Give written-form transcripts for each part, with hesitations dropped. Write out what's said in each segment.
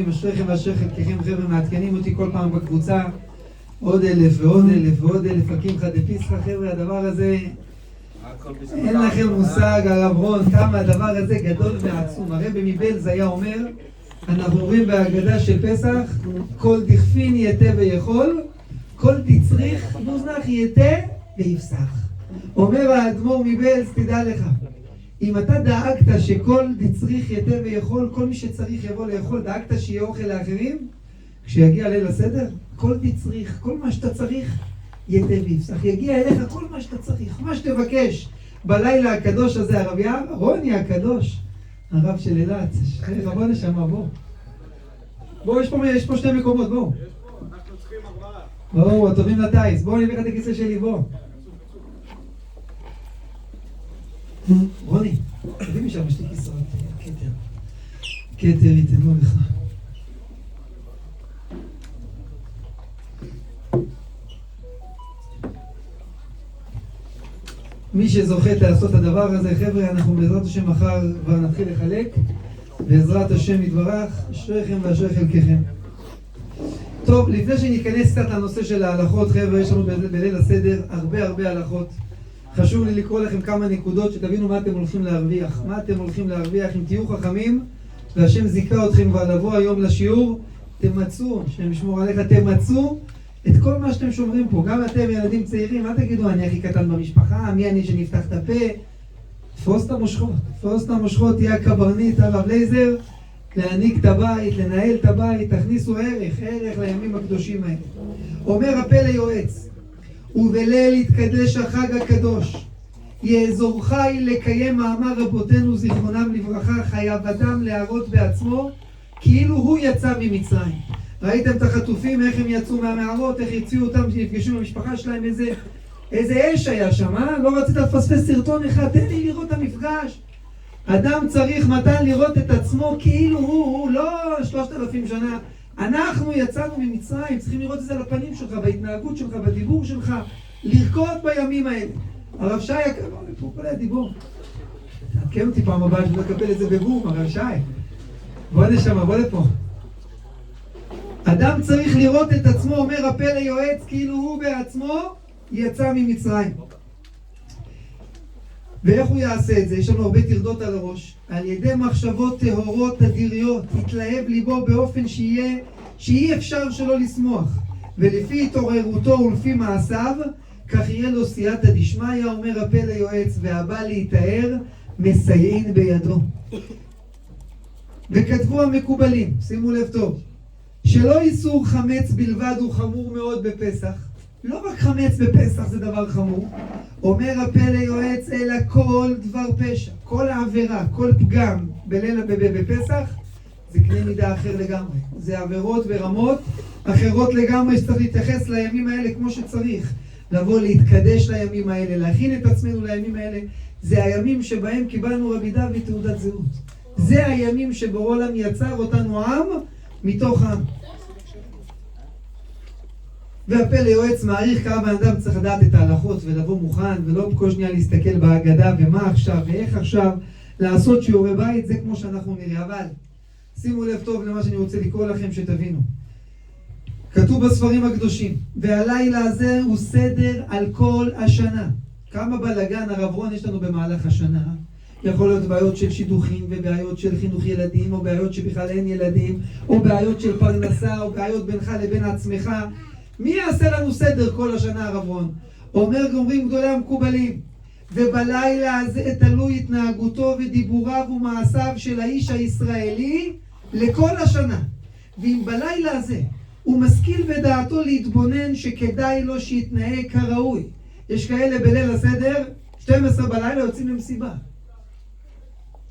אשריכם ואשרי חלקכם חבר'ה, מעדכנים אותי כל פעם בקבוצה עוד 1,000 ועוד 1,000 ועוד 1,000 הקמחא דפסחא. חבר'ה, הדבר הזה אין לכם מושג, הרב רון, כמה הדבר הזה גדול ועצום. הרבי מבלז היה אומר, אנחנו אומרים בהגדה של פסח, כל דכפין יתה ויכול, כל דצריך נוזנח יתה ויפסח. אומר האדמו"ר מבלז, תדע לך, אם אתה דאגת שכל דצריך יתה ויכול, כל מי שצריך יבוא לאכול, דאגת שיהיה אוכל לאחרים, כשיגיע ליל הסדר, כל דצריך, כל מה שאתה צריך, יתה ויפסח. יגיע אליך כל מה שאתה צריך, מה שתבקש. בלילה הקדוש הזה, הרב רוני הקדוש, הרב של אילת, רבו נשמה, בואו, יש פה 2 מקומות, בואו. אנחנו צריכים 4. בואו, טובים לטייס, בואו נביא לך את הכיסא שלי, בואו. רוני, תביא משם, יש לי כיסאות, כתר יתנו לך. מי שזוכה לעשות את הדבר הזה, חבר'ה, אנחנו בעזרת השם מחר כבר נתחיל לחלק, בעזרת השם יתברך, אשריכם ואשרי חלקכם. טוב, לפני שניכנס קצת לנושא של ההלכות, חבר'ה, יש לנו בליל הסדר הרבה הלכות. חשוב לי לקרוא לכם כמה נקודות שתבינו מה אתם הולכים להרוויח. מה אתם הולכים להרוויח אם תהיו חכמים והשם זיכה אתכם כבר לבוא היום לשיעור. תמצאו, השם ישמור עליך, תמצאו את כל מה שאתם שומרים פה. גם אתם ילדים צעירים, מה תגידו, אני הכי קטן במשפחה, מי אני שנפתח את הפה? תפוס את המושכות, תהיה הקברניט, הרב לייזר, להעניק את הבית, לנהל את הבית, תכניסו ערך לימים הקדושים האלה. אומר הפה ליועץ, ובליל יתקדש החג הקדוש, יעזור חי לקיים מאמר רבותינו זיכרונם לברכה, חייב אדם להראות בעצמו כאילו הוא יצא ממצרים. ראיתם את החטופים, איך הם יצאו מהמערות, איך הציעו אותם, שנפגשו עם המשפחה שלהם, איזה אש היה שם, לא רצית לפספס סרטון אחד, תן לי לראות את המפגש. אדם צריך מתן לראות את עצמו כאילו הוא לא 3,000 שנה. אנחנו יצאנו ממצרים, צריכים לראות את זה על הפנים שלך, בהתנהגות שלך, בדיבור שלך, לרקוד בימים האלה. הרב שי, פה כל הדיבור. תעדכן אותי פעם הבאה שאני לקבל את זה בבום, הרב שי. בוא נשמה, בוא לפה. אדם צריך לראות את עצמו, אומר הפה ליועץ, כאילו הוא בעצמו יצא ממצרים. ואיך הוא יעשה את זה? יש לנו הרבה תרדות על הראש. על ידי מחשבות טהורות אדיריות, יתלהב ליבו באופן שאי אפשר שלא לשמוח. ולפי התעוררותו ולפי מעשיו, כך יהיה לו סייעתא דשמיא, אומר הפה ליועץ, והבא להיטהר, מסייעין בידו. וכתבו המקובלים, שימו לב טוב, שלא איסור חמץ בלבד הוא חמור מאוד בפסח. לא רק חמץ בפסח זה דבר חמור. אומר הפה ליועץ, אלא כל דבר פשע, כל העבירה, כל פגם בפסח, זה קנה מידה אחר לגמרי. זה עבירות ברמות אחרות לגמרי, שצריך להתייחס לימים האלה כמו שצריך. לבוא להתקדש לימים האלה, להכין את עצמנו לימים האלה. זה הימים שבהם קיבלנו רבי דוד תעודת זהות. זה הימים שבורא עולם יצר אותנו עם מתוך עם. והפה ליועץ מעריך כמה בן אדם צריך לדעת את ההלכות ולבוא מוכן ולא בכל שנייה להסתכל בהגדה ומה עכשיו ואיך עכשיו לעשות שיעורי בית, זה כמו שאנחנו נראה. אבל שימו לב טוב למה שאני רוצה לקרוא לכם שתבינו. כתוב בספרים הקדושים, והלילה הזה הוא סדר על כל השנה. כמה בלגן הרב רון יש לנו במהלך השנה. יכול להיות בעיות של שידוכים ובעיות של חינוך ילדים, או בעיות שבכלל אין ילדים, או בעיות של פרנסה, או בעיות בינך לבין עצמך. מי יעשה לנו סדר כל השנה, הרב רון? אומרים גדולי המקובלים, ובלילה הזה תלוי התנהגותו ודיבוריו ומעשיו של האיש הישראלי לכל השנה. ואם בלילה הזה הוא משכיל בדעתו להתבונן שכדאי לו שיתנהג כראוי. יש כאלה בליל הסדר, 12 בלילה יוצאים למסיבה.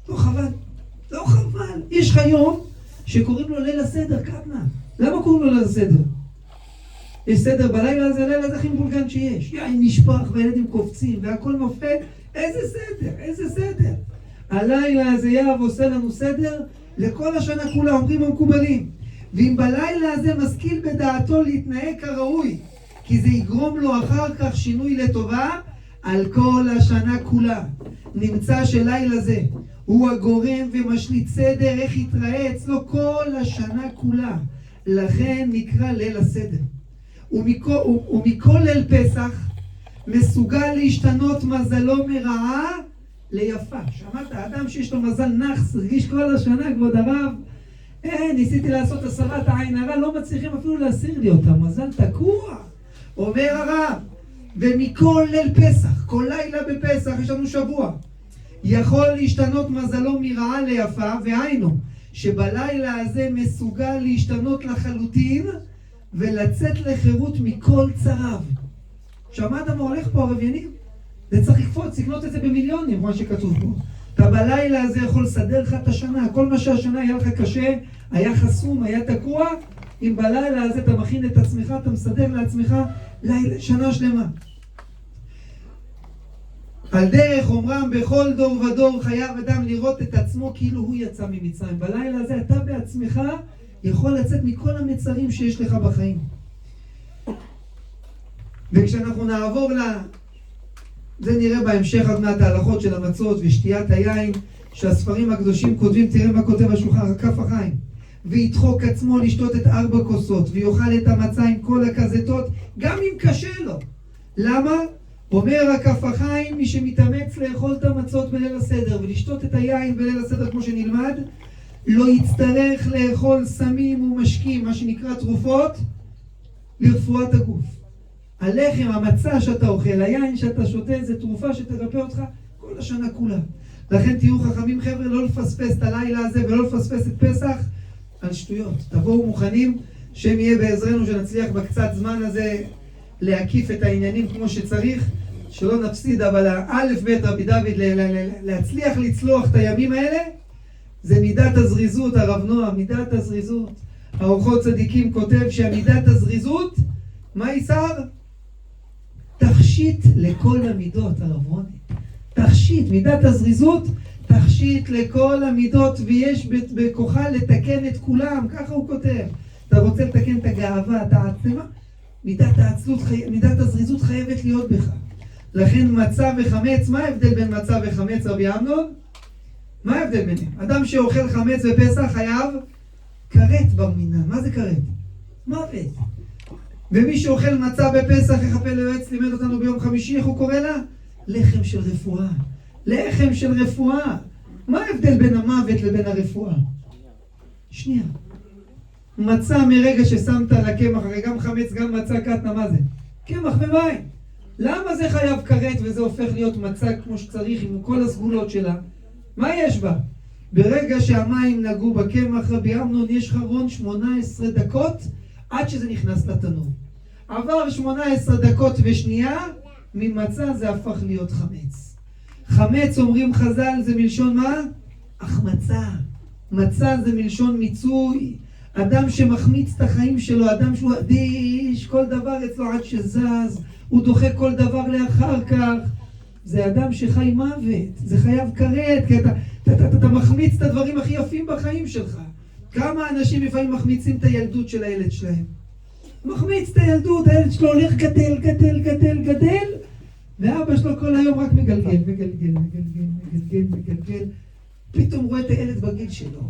לא חבל. יש לך יום שקוראים לו ליל הסדר, כמה? למה קוראים לו ליל הסדר? יש סדר בלילה הזה, לילה זה הכי מבולגן שיש. יין נשפך והילדים קופצים והכל מופת. איזה סדר. הלילה הזה יאב עושה לנו סדר לכל השנה כולה, אומרים המקובלים. ואם בלילה הזה משכיל בדעתו להתנהג כראוי, כי זה יגרום לו אחר כך שינוי לטובה, על כל השנה כולה. נמצא שלילה זה הוא הגורם ומשליט סדר איך יתראה אצלו כל השנה כולה. לכן נקרא ליל הסדר. ומכל ליל פסח מסוגל להשתנות מזלו מרעה ליפה. שמעת, אדם שיש לו מזל נחס, רגיש כל השנה, כבוד הרב, ניסיתי לעשות הסרת העין הרע, לא מצליחים אפילו להסיר לי אותה, מזל תקוע. אומר הרב, ומכל ליל פסח, כל לילה בפסח, יש לנו שבוע, יכול להשתנות מזלו מרעה ליפה, והיינו, שבלילה הזה מסוגל להשתנות לחלוטין, ולצאת לחירות מכל צריו. שמעת מה הולך פה הרב יניב? זה צריך לקפוץ, לקנות את זה במיליונים, מה שכתוב פה. אתה בלילה הזה יכול לסדר לך את השנה, כל מה שהשנה היה לך קשה, היה חסום, היה תקוע, אם בלילה הזה אתה מכין את עצמך, אתה מסדר לעצמך שנה שלמה. על דרך אומרם, בכל דור ודור חייב אדם לראות את עצמו כאילו הוא יצא ממצרים. בלילה הזה אתה בעצמך יכול לצאת מכל המצרים שיש לך בחיים. וכשאנחנו נעבור זה נראה בהמשך עד מעט ההלכות של המצות ושתיית היין, שהספרים הקדושים כותבים, תראה מה כותב השולחן, כף החיים. וידחוק עצמו לשתות את 4 כוסות, ויאכל את המצה עם כל הכזתות, גם אם קשה לו. למה? אומר הכף החיים, מי שמתאמץ לאכול את המצות בליל הסדר, ולשתות את היין בליל הסדר כמו שנלמד, לא יצטרך לאכול סמים ומשקים, מה שנקרא תרופות, לרפואת הגוף. הלחם, המצה שאתה אוכל, היין שאתה שותה, זה תרופה שתרפא אותך כל השנה כולה. לכן תהיו חכמים חבר'ה, לא לפספס את הלילה הזה ולא לפספס את פסח על שטויות. תבואו מוכנים, שם יהיה בעזרנו שנצליח בקצת זמן הזה להקיף את העניינים כמו שצריך, שלא נפסיד, אבל האלף בית רבי דוד להצליח לצלוח את הימים האלה, זה מידת הזריזות. הרב נועם, מידת הזריזות. האורחות צדיקים כותב שהמידת הזריזות, מה ייסר? תכשיט לכל המידות, הרב רוני. תכשיט, מידת הזריזות, תכשיט לכל המידות, ויש בכוחה לתקן את כולם, ככה הוא כותב. אתה רוצה לתקן את הגאווה, את העצמה, מידת הזריזות חייבת להיות בך. לכן מצה וחמץ, מה ההבדל בין מצה וחמץ, רבי אמנון? מה ההבדל ביניהם? אדם שאוכל חמץ בפסח חייב כרת בר מינן. מה זה כרת? מוות. ומי שאוכל מצה בפסח, איך הפלא יועץ לימד אותנו ביום חמישי, איך הוא קורא לה? לחם של רפואה. לחם של רפואה. מה ההבדל בין המוות לבין הרפואה? שנייה. מצה מרגע ששמת על הקמח, הרי גם חמץ גם מצה קטנה, מה זה? קמח ומים. למה זה חייב כרת וזה הופך להיות מצה כמו שצריך עם כל הסגולות שלה? מה יש בה? ברגע שהמים נגעו בקמח, רבי אמנון, יש חרון 18 דקות עד שזה נכנס לתנור. עבר 18 דקות ושנייה, ממצה זה הפך להיות חמץ. חמץ, אומרים חז"ל, זה מלשון מה? החמצה. מצה זה מלשון מיצוי. אדם שמחמיץ את החיים שלו, אדם שהוא אדיש, כל דבר אצלו עד שזז, הוא דוחה כל דבר לאחר כך. זה אדם שחי מוות, זה חייב כרת, כי אתה מחמיץ את הדברים הכי יפים בחיים שלך. כמה אנשים לפעמים מחמיצים את הילדות של הילד שלהם? מחמיץ את הילדות, הילד שלו הולך גדל, גדל, גדל, גדל, ואבא שלו כל היום רק מגלגל, מגלגל, מגלגל, מגלגל, מגלגל. פתאום רואה את הילד בגיל שלו.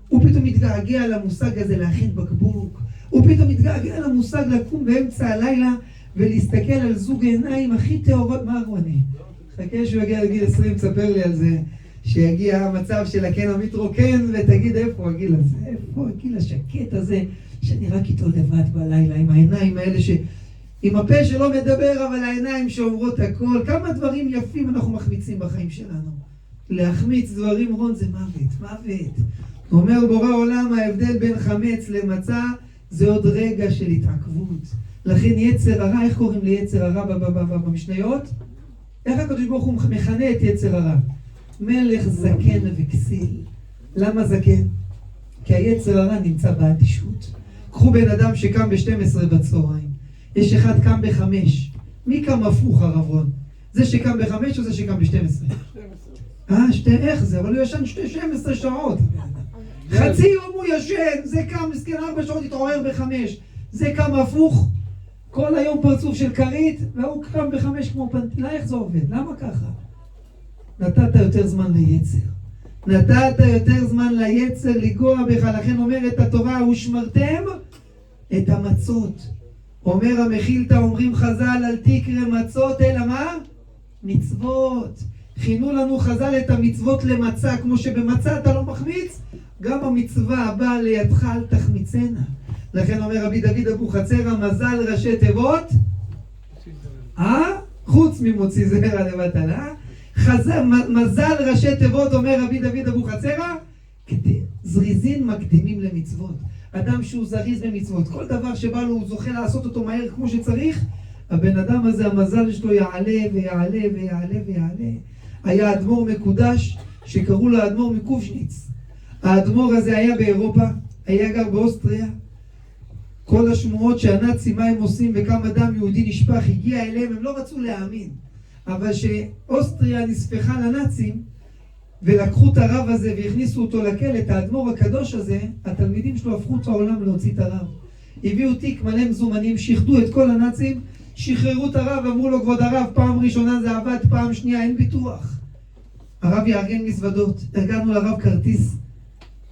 הוא פתאום מתגעגע למושג הזה להכין בקבוק. הוא פתאום מתגעגע למושג לקום באמצע הלילה ולהסתכל על זוג העיניים הכי טהורות. מה רוני? חכה שהוא יגיע לגיל 20, תספר לי על זה. שיגיע המצב של הקן המתרוקן ותגיד איפה הגיל הזה, איפה הגיל השקט הזה שאני רק איתו לבד בלילה עם העיניים האלה עם הפה שלא מדבר אבל העיניים שאומרות הכל. כמה דברים יפים אנחנו מחמיצים בחיים שלנו. להחמיץ דברים רון זה מוות, מוות. אומר בורא עולם, ההבדל בין חמץ למצה זה עוד רגע של התעכבות. לכן יצר הרע, איך קוראים ליצר הרע במשניות? איך הקדוש ברוך הוא מכנה את יצר הרע? מלך זקן וכסיל. למה זקן? כי היצר הרע נמצא באדישות. קחו בן אדם שקם ב-12 בצהריים. יש אחד קם ב-5. מי קם הפוך הרב רון? זה שקם ב-5 או זה שקם ב-12? איך זה? אבל הוא ישן 12 שעות. חצי יום הוא ישן, זה קם מסכן 4 שעות, התעורר ב-5. זה קם הפוך. כל היום פרצוף של כרית, והוא קם ב5 כמו פנתילה. איך זה עובד? למה ככה? נתת יותר זמן ליצר. נתת יותר זמן ליצר לגוע בך. לכן אומרת התורה, ושמרתם את המצות. אומר המחילתא, אומרים חז"ל, אל תקרא מצות אלא מה? מצוות. כינו לנו חז"ל את המצוות למצה, כמו שבמצה אתה לא מחמיץ, גם המצווה הבאה לידך אל תחמיצנה. לכן אומר רבי דוד אבוחצירא, מזל ראשי תיבות, חוץ ממוציא זרע לבטלה. מזל ראשי תיבות, אומר רבי דוד אבוחצירא, זריזין מקדימים למצוות. אדם שהוא זריז במצוות, כל דבר שבא לו הוא זוכה לעשות אותו מהר כמו שצריך, הבן אדם הזה המזל שלו יעלה ויעלה ויעלה ויעלה. היה אדמו"ר מקודש שקראו לו אדמו"ר מקושניץ. האדמו"ר הזה היה באירופה, היה גר באוסטריה. כל השמועות שהנאצים מה הם עושים וכמה דם יהודי נשפך הגיע אליהם, הם לא רצו להאמין. אבל שאוסטריה נספחה לנאצים ולקחו את הרב הזה והכניסו אותו לכלא, את האדמו"ר הקדוש הזה, התלמידים שלו הפכו את העולם להוציא את הרב. הביאו תיק מלא מזומנים, שחדו את כל הנאצים, שחררו את הרב, אמרו לו, כבוד הרב, פעם ראשונה זה עבד, פעם שנייה אין ביטוח. הרב יארגן מזוודות, ארגנו לרב כרטיס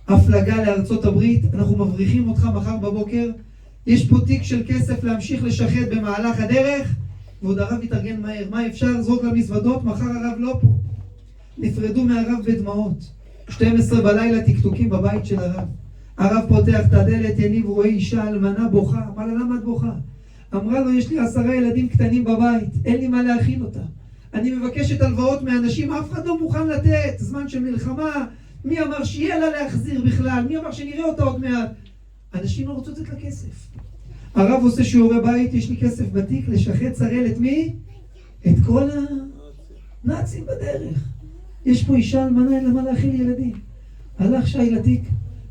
הפלגה לארצות הברית, אנחנו מבריחים אותך מחר בבוקר, יש פה תיק של כסף להמשיך לשחד במהלך הדרך, כבוד הרב יתארגן מהר, מה אפשר? זרוק למזוודות, מחר הרב לא פה. נפרדו מהרב בדמעות, 12 בלילה תקתוקים בבית של הרב. הרב פותח את הדלת, יניב רואה אישה אלמנה בוכה. אמרה לה, למה את בוכה? אמרה לו, יש לי 10 ילדים קטנים בבית, אין לי מה להאכיל אותה. אני מבקשת הלוואות מאנשים, אף אחד לא מוכן לתת, זמן של מלחמה, מי אמר שיהיה לה להחזיר בכלל? מי אמר שנראה אותה עוד מעט? אנשים לא רוצות לתת לה כסף. הרב עושה שיעורי בית, יש לי כסף בתיק לשחד צרל את מי? את כל הנאצים בדרך. יש פה אישה אלמנה, אין לה מה להאכיל ילדים. הלך שי לתיק,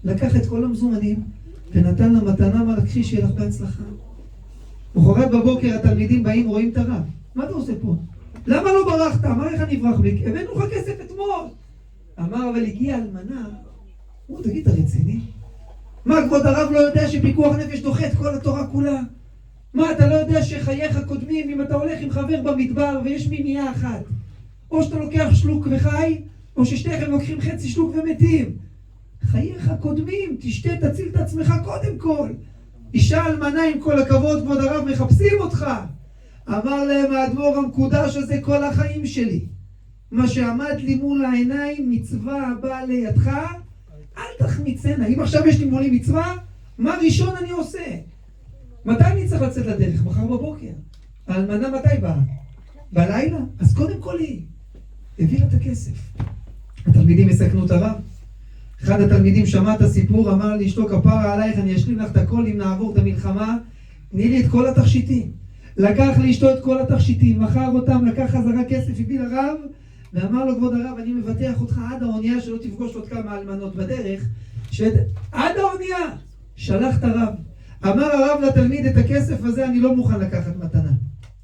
לקח את כל המזומנים ונתן לה מתנה, מה לקחי שיהיה לך בהצלחה. מחרת בבוקר התלמידים באים, רואים את הרב. מה אתה עושה פה? למה לא ברחת? אמר, איך אני אברח לי? הבאנו לך כסף אתמול. אמר, אבל הגיעה אלמנה. הוא, תגיד, אתה רציני? מה, כבוד הרב לא יודע שפיקוח נפש דוחה את כל התורה כולה? מה, אתה לא יודע שחייך קודמים אם אתה הולך עם חבר במדבר ויש מימייה אחת? או שאתה לוקח שלוק וחי, או ששתיכם לוקחים חצי שלוק ומתים. חייך קודמים, תשתה, תציל את עצמך קודם כל. אישה אלמנה עם כל הכבוד, כבוד הרב, מחפשים אותך. אמר להם האדמו"ר המקודש הזה, כל החיים שלי. מה שעמד לי מול העיניים, מצווה הבאה לידך, אל תחמיצנה. אם עכשיו יש לי מולי מצווה, מה ראשון אני עושה? מתי אני צריך לצאת לדרך? מחר בבוקר. האלמנה מתי באה? בלילה? אז קודם כל היא הביא לה את הכסף. התלמידים יסכנו את הרב. אחד התלמידים שמע את הסיפור, אמר לי, אשתו כפרה עלייך, אני אשלים לך את הכל אם נעבור את המלחמה, תני לי את כל התכשיטים. לקח לאשתו את כל התכשיטים, מכר אותם, לקח חזרה כסף, הביא לרב, ואמר לו, כבוד הרב, אני מבטח אותך עד האונייה שלא תפגוש עוד כמה אלמנות בדרך, עד האונייה, שלח את הרב. אמר הרב לתלמיד, את הכסף הזה אני לא מוכן לקחת מתנה.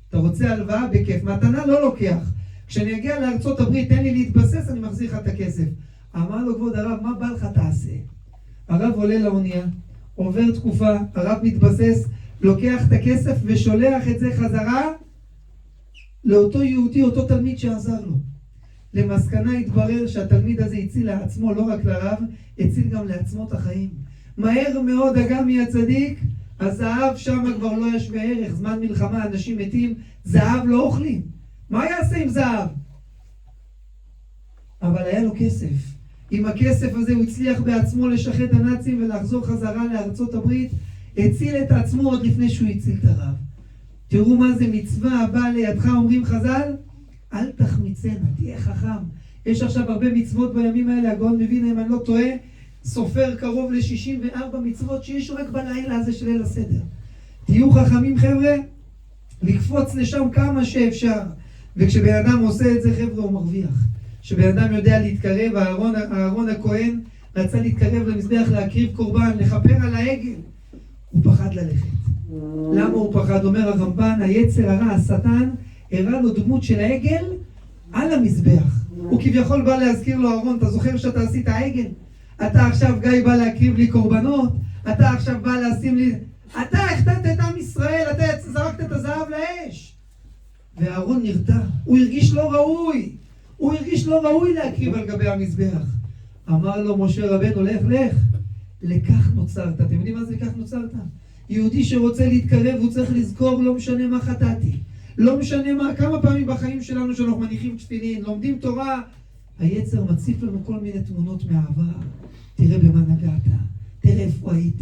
אתה רוצה הלוואה? בכיף. מתנה לא לוקח. כשאני אגיע לארצות הברית, תן לי להתבסס, אני מחזיר לך את הכסף. אמר לו, כבוד הרב, מה בא לך תעשה? הרב עולה לאונייה, עובר תקופה, הרב מתבסס, לוקח את הכסף ושולח את זה חזרה לאותו יהודי, אותו תלמיד שעזר לו. למסקנה התברר שהתלמיד הזה הציל לעצמו, לא רק לרב, הציל גם לעצמו את החיים. מהר מאוד אגמי הצדיק, הזהב שם כבר לא יש בערך, זמן מלחמה, אנשים מתים, זהב לא אוכלים. מה יעשה עם זהב? אבל היה לו כסף. עם הכסף הזה הוא הצליח בעצמו לשחט הנאצים ולחזור חזרה לארצות הברית, הציל את עצמו עוד לפני שהוא הציל את הרב. תראו מה זה מצווה הבאה לידך, אומרים חז"ל, אל תחמיצנה, תהיה חכם. יש עכשיו הרבה מצוות בימים האלה, הגאון מווילנה, אם אני לא טועה, סופר קרוב ל-64 מצוות שיש רק בלילה הזה של ליל הסדר. תהיו חכמים חבר'ה, לקפוץ לשם כמה שאפשר. וכשבן אדם עושה את זה חבר'ה הוא מרוויח. כשבן אדם יודע להתקרב, אהרון הכהן רצה להתקרב למזבח להקריב קורבן, לכפר על העגל. הוא פחד ללכת. למה הוא פחד? אומר הרמב"ן, היצר הרע, השטן, הראה לו דמות של העגל על המזבח. הוא כביכול בא להזכיר לו, אהרון, אתה זוכר שאתה עשית העגל? אתה עכשיו גיא בא להקריב לי קורבנות, אתה עכשיו בא לשים לי... אתה החטאת את עם ישראל, אתה זרקת את הזהב לאש. ואהרון נרתע, הוא הרגיש לא ראוי להקריב על גבי המזבח. אמר לו משה רבנו, לך, לכך נוצרת. אתם יודעים מה זה לכך נוצרת? יהודי שרוצה להתקרב, הוא צריך לזכור, לא משנה מה חטאתי, לא משנה מה, כמה פעמים בחיים שלנו שאנחנו מניחים תפילין, לומדים תורה, היצר מציף לנו כל מיני תמונות מהעבר. תראה במה נגעת, תראה איפה היית,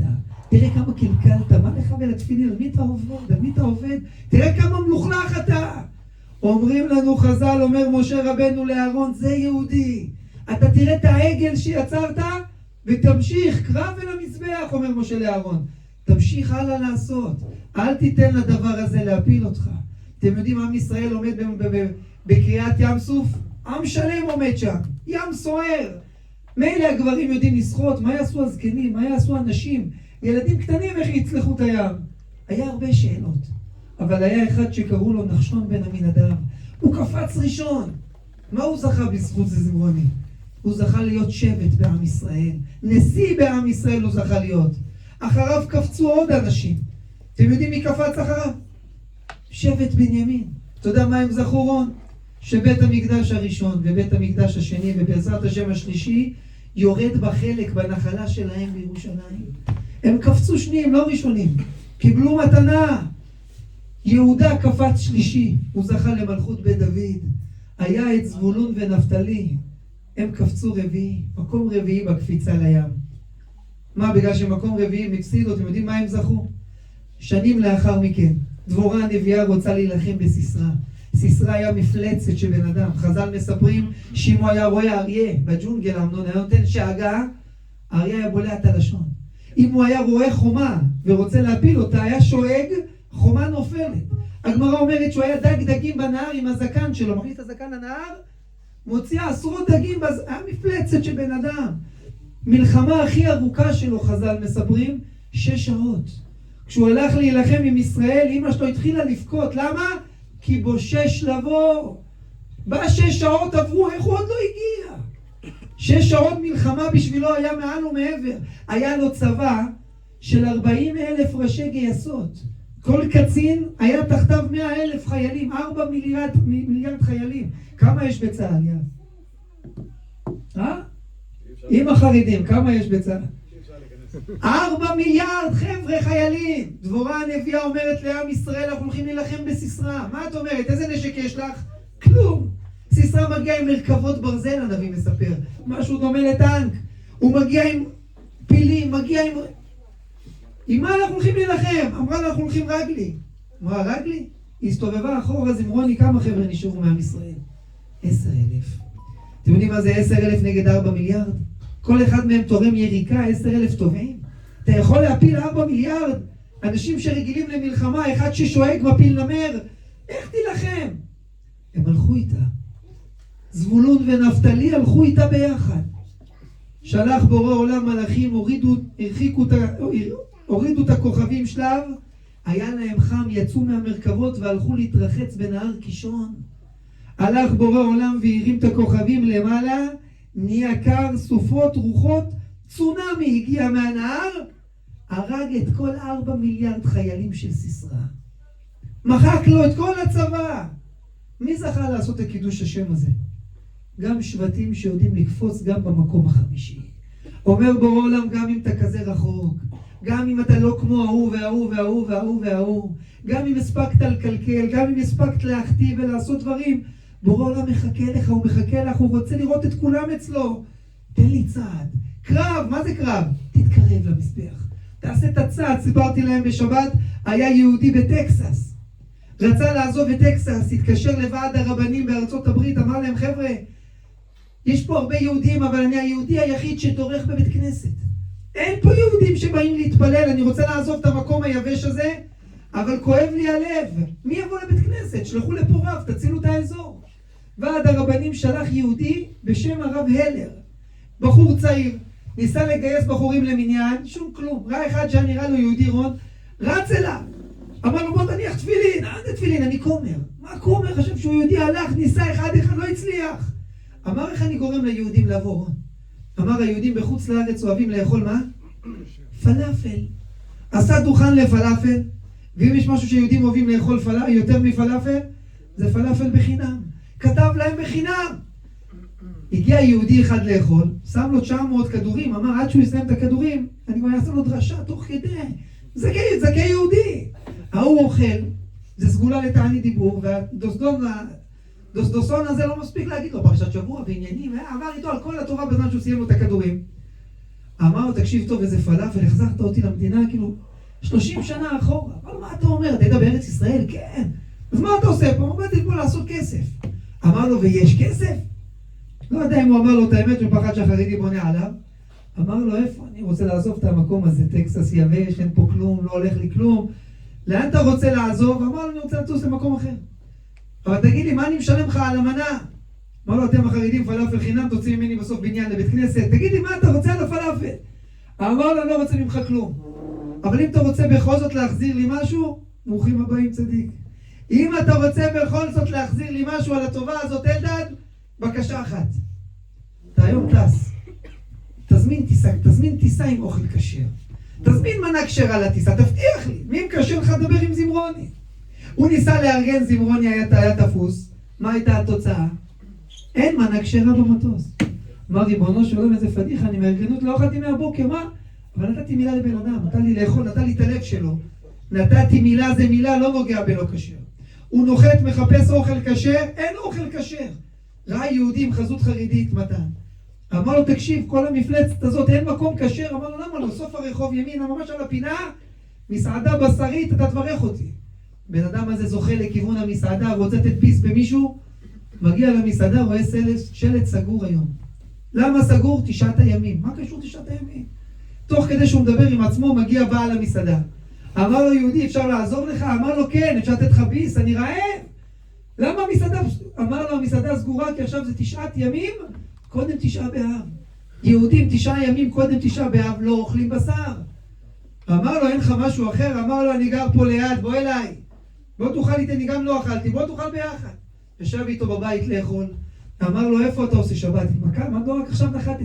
תראה כמה קלקלת, מה לך ולתפילין, על מי אתה עובד, תראה כמה מלוכלך אתה. אומרים לנו חז"ל, אומר משה רבנו לאהרון, זה יהודי. אתה תראה את העגל שיצרת ותמשיך, קרב אל המזבח, אומר משה לאהרון. תמשיך הלאה לעשות, אל תיתן לדבר הזה להפיל אותך. אתם יודעים, עם ישראל עומד בקריאת ים סוף, עם שלם עומד שם, ים סוער. מילא הגברים יודעים לשחות, מה יעשו הזקנים, מה יעשו הנשים, ילדים קטנים איך יצלחו את הים. היה הרבה שאלות, אבל היה אחד שקראו לו נחשון בן עמינדב. הוא קפץ ראשון. מה הוא זכה בזכות זה זמרוני? הוא זכה להיות שבט בעם ישראל, נשיא בעם ישראל הוא זכה להיות. אחריו קפצו עוד אנשים. אתם יודעים מי קפץ אחריו? שבט בנימין. אתה יודע מה הם זכו, רון? שבית המקדש הראשון ובית המקדש השני ובעזרת השם השלישי יורד בחלק בנחלה שלהם בירושלים. הם קפצו שניים, לא ראשונים. קיבלו מתנה. יהודה קפץ שלישי, הוא זכה למלכות בית דוד. היה את זבולון ונפתלי, הם קפצו רביעי, מקום רביעי בקפיצה לים. מה, בגלל שמקום רביעי מפסידו, אתם יודעים מה הם זכו? שנים לאחר מכן, דבורה הנביאה רוצה להילחם בסיסרא. סיסרא היה מפלצת של בן אדם. חז"ל מספרים שאם הוא היה רואה אריה בג'ונגל, אמנון היה נותן שאגה, האריה היה בולע את הלשון. אם הוא היה רואה חומה ורוצה להפיל אותה, היה שואג, חומה נופלת. הגמרא אומרת שהוא היה דג דגים בנהר עם הזקן שלו, מכניס את הזקן לנהר, מוציא עשרות דגים, היה מפלצת של בן אדם. מלחמה הכי ארוכה שלו, חז"ל מספרים, 6 שעות. כשהוא הלך להילחם עם ישראל, אמא שלו התחילה לבכות. למה? כי בושש לבוא. 6 שעות עברו, איך הוא עוד לא הגיע? 6 שעות מלחמה בשבילו היה מעל ומעבר. היה לו צבא של 40,000 ראשי גייסות. כל קצין היה תחתיו 100,000 חיילים, 4 מיליארד חיילים. כמה יש בצה"ל? עם החרדים, כמה יש בצה"ל? 4 מיליארד חבר'ה חיילים. דבורה הנביאה אומרת לעם ישראל, אנחנו הולכים להילחם בסיסרא. מה את אומרת? איזה נשק יש לך? כלום. סיסרא מגיע עם מרכבות ברזל, הנביא מספר. משהו דומה לטנק. הוא מגיע עם פילים, מגיע עם מה אנחנו הולכים להילחם? אמרה לה, אנחנו הולכים רגלי. אמרה, רגלי? היא הסתובבה אחורה, זמרוני, כמה חבר'ה נשארו מעם ישראל? 10,000. אתם יודעים מה זה 10,000 נגד 4 מיליארד? כל אחד מהם תורם יריקה, 10,000 טובים. אתה יכול להפיל 4 מיליארד? אנשים שרגילים למלחמה, אחד ששואג מפיל נמר. איך תילחם? הם הלכו איתה. זבולון ונפתלי הלכו איתה ביחד. שלח בורא עולם מלאכים, הורידו את הכוכבים שלב, היה להם חם, יצאו מהמרכבות והלכו להתרחץ בנהר קישון. הלך בורא עולם והרים את הכוכבים למעלה, נהיה קר, סופות, רוחות, צונמי הגיע מהנהר, הרג את כל 4 מיליארד חיילים של סיסרא. מחק לו את כל הצבא. מי זכה לעשות את קידוש השם הזה? גם שבטים שיודעים לקפוץ גם במקום החמישי. אומר בורא עולם, גם אם אתה כזה רחוק, גם אם אתה לא כמו ההוא וההוא וההוא וההוא וההוא, גם אם הספקת לקלקל, גם אם הספקת להכתיב ולעשות דברים, בורא עולם מחכה לך, הוא מחכה לך, הוא רוצה לראות את כולם אצלו. תן לי צעד. קרב, מה זה קרב? תתקרב למזבח. תעשה את הצעד. סיפרתי להם בשבת, היה יהודי בטקסס. רצה לעזוב את טקסס, התקשר לוועד הרבנים בארצות הברית, אמר להם, חבר'ה, יש פה הרבה יהודים, אבל אני היהודי היחיד שדורך בבית כנסת. אין פה יהודים שבאים להתפלל, אני רוצה לעזוב את המקום היבש הזה, אבל כואב לי הלב. מי יבוא לבית כנסת? שלחו לפה רב, תצילו את האזור. ועד הרבנים שלח יהודי בשם הרב הלר. בחור צעיר, ניסה לגייס בחורים למניין, שום כלום. ראה אחד שנראה לו יהודי רון, רץ אליו. אמר לו, בוא תניח תפילין. אין תפילין, אני כומר. מה כומר? חשב שהוא יהודי, הלך, ניסה אחד, לא הצליח. אמר, איך אני גורם ליהודים לעבור? אמר, היהודים בחוץ לארץ אוהבים לאכול מה? פלאפל. עשה דוכן לפלאפל, ואם יש משהו שיהודים אוהבים לאכול יותר מפלאפל, זה פלאפל בחינם. כתב להם בחינם. הגיע יהודי אחד לאכול, שם לו 900 כדורים, אמר עד שהוא יסיים את הכדורים, אני כבר אעשה לו דרשה תוך כדי. זכי יהודי. ההוא אוכל, זה סגולה לתענית דיבור, והדוסדוסון הזה לא מספיק להגיד לו פרשת שבוע ועניינים, עבר איתו על כל התורה בזמן שהוא סיים לו את הכדורים. אמר לו, תקשיב טוב, איזה פלאפל, החזרת אותי למדינה, כאילו 30 שנה אחורה. אבל מה אתה אומר? אתה היית בארץ ישראל? כן. אז מה אתה עושה פה? באתי פה לעשות כסף. אמר לו, ויש כסף? לא יודע אם הוא אמר לו את האמת, הוא פחד שהחרדי בונה עליו. אמר לו, איפה? אני רוצה לעזוב את המקום הזה, טקסס יבש, אין פה כלום, לא הולך לי כלום. לאן אתה רוצה לעזוב? אמר לו, אני רוצה לטוס למקום אחר. אבל תגיד לי, מה אני משלם לך על המנה? אמר לו, אתם החרדים פלאפל חינם, תוציא ממני בסוף בניין לבית כנסת. תגיד לי, מה אתה רוצה על הפלאפל? אמר לו, אני לא רוצה ממך כלום. אבל אם אתה רוצה בכל זאת להחזיר לי משהו, ברוכים הבאים צדיק. אם אתה רוצה בכל זאת להחזיר לי משהו על הטובה הזאת, אלדד, בקשה אחת. אתה היום טס. תזמין טיסה עם אוכל כשר. תזמין מנה כשרה לטיסה, תבטיח לי. מי מקשר לך לדבר עם זמרוני? הוא ניסה לארגן, זמרוני היה תפוס. מה הייתה התוצאה? אין מנה כשרה במטוס. אמר ריבונו של עולם, איזה פדיחה, אני מארגנות, לא אכלתי מהבוקר, מה? אבל נתתי מילה לבן אדם, נתן לי לאכול, נתן לי את הלב שלו. נתתי מילה, זה מילה, לא נוגע בלא כשר. הוא נוחת, מחפש אוכל כשר, אין אוכל כשר. ראה יהודים, חזות חרדית, מתן. אמר לו, תקשיב, כל המפלצת הזאת, אין מקום כשר. אמר לו, למה לא? סוף הרחוב ימינה, ממש על הפינה, מסעדה בשרית, אתה תברך אותי. בן אדם הזה זוכה לכיוון המסעדה, רוצה לתת פיס במישהו, מגיע למסעדה, רואה שלט סגור היום. למה סגור? 9 הימים. מה קשור 9 הימים? תוך כדי שהוא מדבר עם עצמו, מגיע בעל המסעדה. אמר לו, יהודי, אפשר לעזור לך? אמר לו, כן, אפשר לתת לך ביס, אני רעב. למה המסעדה? אמר לו, המסעדה סגורה, כי עכשיו זה 9 ימים, קודם 9 באב. יהודים 9 ימים, קודם 9 באב, לא אוכלים בשר. אמר לו, אין לך משהו אחר? אמר לו, אני גר פה ליד, בוא אליי. בוא תאכל איתי, אני גם לא אכלתי, בוא תאכל ביחד. ישב איתו בבית לאכול. אמר לו, איפה אתה עושה שבת? מה לא רק עכשיו נחתתי?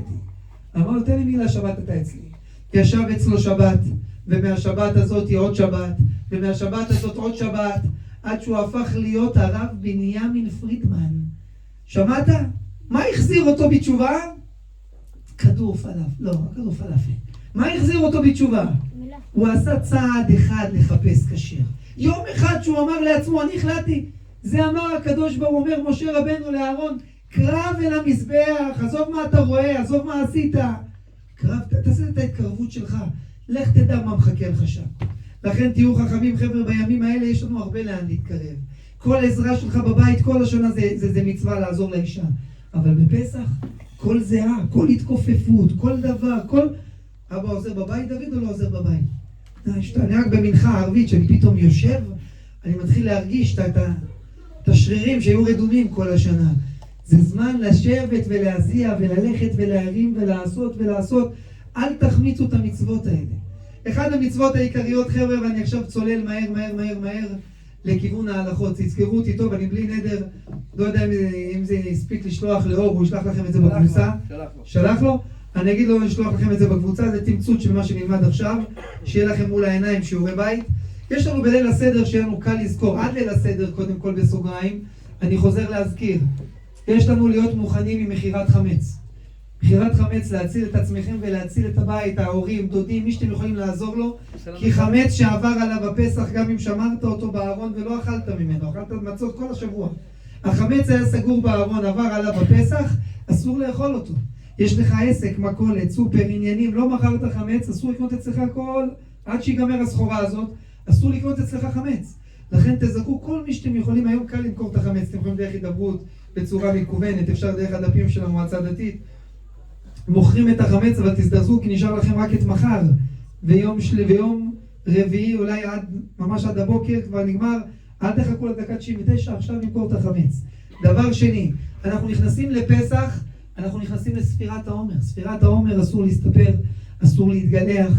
אמר לו, תן לי מילה שבת אתה אצלי. ישב אצלו שבת, ומהשבת הזאת עוד שבת, ומהשבת הזאת עוד שבת, עד שהוא הפך להיות הרב בנימין פרידמן. שמעת? מה החזיר אותו בתשובה? כדור פלאפל. לא, כדור פלאפל. מה החזיר אותו בתשובה? הוא עשה צעד אחד לחפש כשר. יום אחד שהוא אמר לעצמו, אני החלטתי. זה אמר הקדוש ברוך הוא, אומר משה רבנו לאהרון, קרב אל המזבח, עזוב מה אתה רואה, עזוב מה עשית. קרב, תעשה את ההתקרבות שלך. לך תדע מה מחכה לך שם. לכן תהיו חכמים חבר'ה, בימים האלה יש לנו הרבה לאן להתקרב. כל עזרה שלך בבית, כל השנה זה מצווה לעזור לאישה. אבל בפסח, כל זהה, כל התכופפות, כל דבר, כל... אבא עוזר בבית, דוד או לא עוזר בבית? אני רק במנחה הערבית, שאני פתאום יושב, אני מתחיל להרגיש את השרירים שהיו רדומים כל השנה. זה זמן לשבת ולהזיע וללכת ולהרים ולעשות. אל תחמיצו את המצוות האלה. אחד המצוות העיקריות חבר'ה, ואני עכשיו צולל מהר לכיוון ההלכות. תזכרו אותי טוב, אני בלי נדר, לא יודע אם זה הספיק לשלוח לאור, הוא ישלח לכם את זה בקבוצה. שלח לו? אני אגיד לו לשלוח לכם את זה בקבוצה, זה תמצות של מה שנלמד עכשיו, שיהיה לכם מול העיניים שיעורי בית. יש לנו בליל הסדר שיהיה לנו קל לזכור, עד ליל הסדר קודם כל בסוגריים, אני חוזר להזכיר. יש לנו להיות מוכנים עם מחירת חמץ. מחירת חמץ, להציל את עצמכם ולהציל את הבית, ההורים, דודים, מי שאתם יכולים לעזור לו. כי חמץ שעבר עליו הפסח, גם אם שמרת אותו בארון ולא אכלת ממנו, אכלת מצות כל השבוע. החמץ היה סגור בארון, עבר עליו הפסח, אסור לאכול אותו. יש לך עסק, מכולת, סופר, עניינים, לא מכרת חמץ, אסור לקנות אצלך כל, עד שיגמר הסחורה הזאת, אסור לקנות אצלך חמץ. לכן תזכו כל מי שאתם יכולים, היום קל למכור את החמץ, אתם יכולים דרך הידברות בצורה מקוונת, אפשר דרך הדפים של המועצה הדתית. מוכרים את החמץ, אבל תזדרזו כי נשאר לכם רק את מחר, ויום רביעי, אולי ממש עד הבוקר כבר נגמר, אל תחכו לדקה 99, עכשיו נמכור את החמץ. דבר שני, אנחנו נכנסים לפסח, אנחנו נכנסים לספירת העומר. ספירת העומר אסור להסתפר, אסור להתגלח,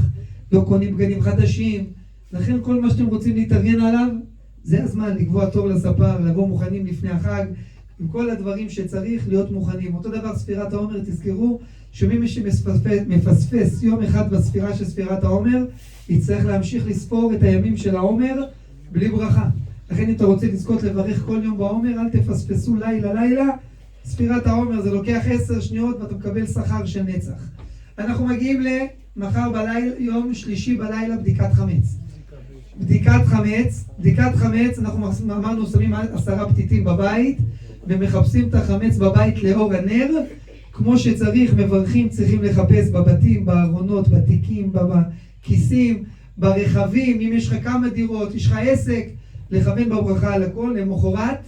לא קונים בגדים חדשים. לכן כל מה שאתם רוצים להתארגן עליו, זה הזמן לקבוע תור לספר, לבוא מוכנים לפני החג, עם כל הדברים שצריך להיות מוכנים. אותו דבר ספירת העומר, תזכרו שמי שמפספס יום אחד בספירה של ספירת העומר, יצטרך להמשיך לספור את הימים של העומר בלי ברכה. לכן אם אתה רוצה לזכות לברך כל יום בעומר, אל תפספסו לילה. ספירת העומר זה לוקח 10 שניות ואתה מקבל שכר של נצח. אנחנו מגיעים למחר בלילה, יום שלישי בלילה, בדיקת חמץ. בדיקת חמץ, אנחנו אמרנו שמים 10 פתיתים בבית ומחפשים את החמץ בבית לאור הנר. כמו שצריך, מברכים צריכים לחפש בבתים, בארונות, בתיקים, בכיסים, ברכבים. אם יש לך כמה דירות, יש לך עסק, לכוון בברכה על הכל. למחרת,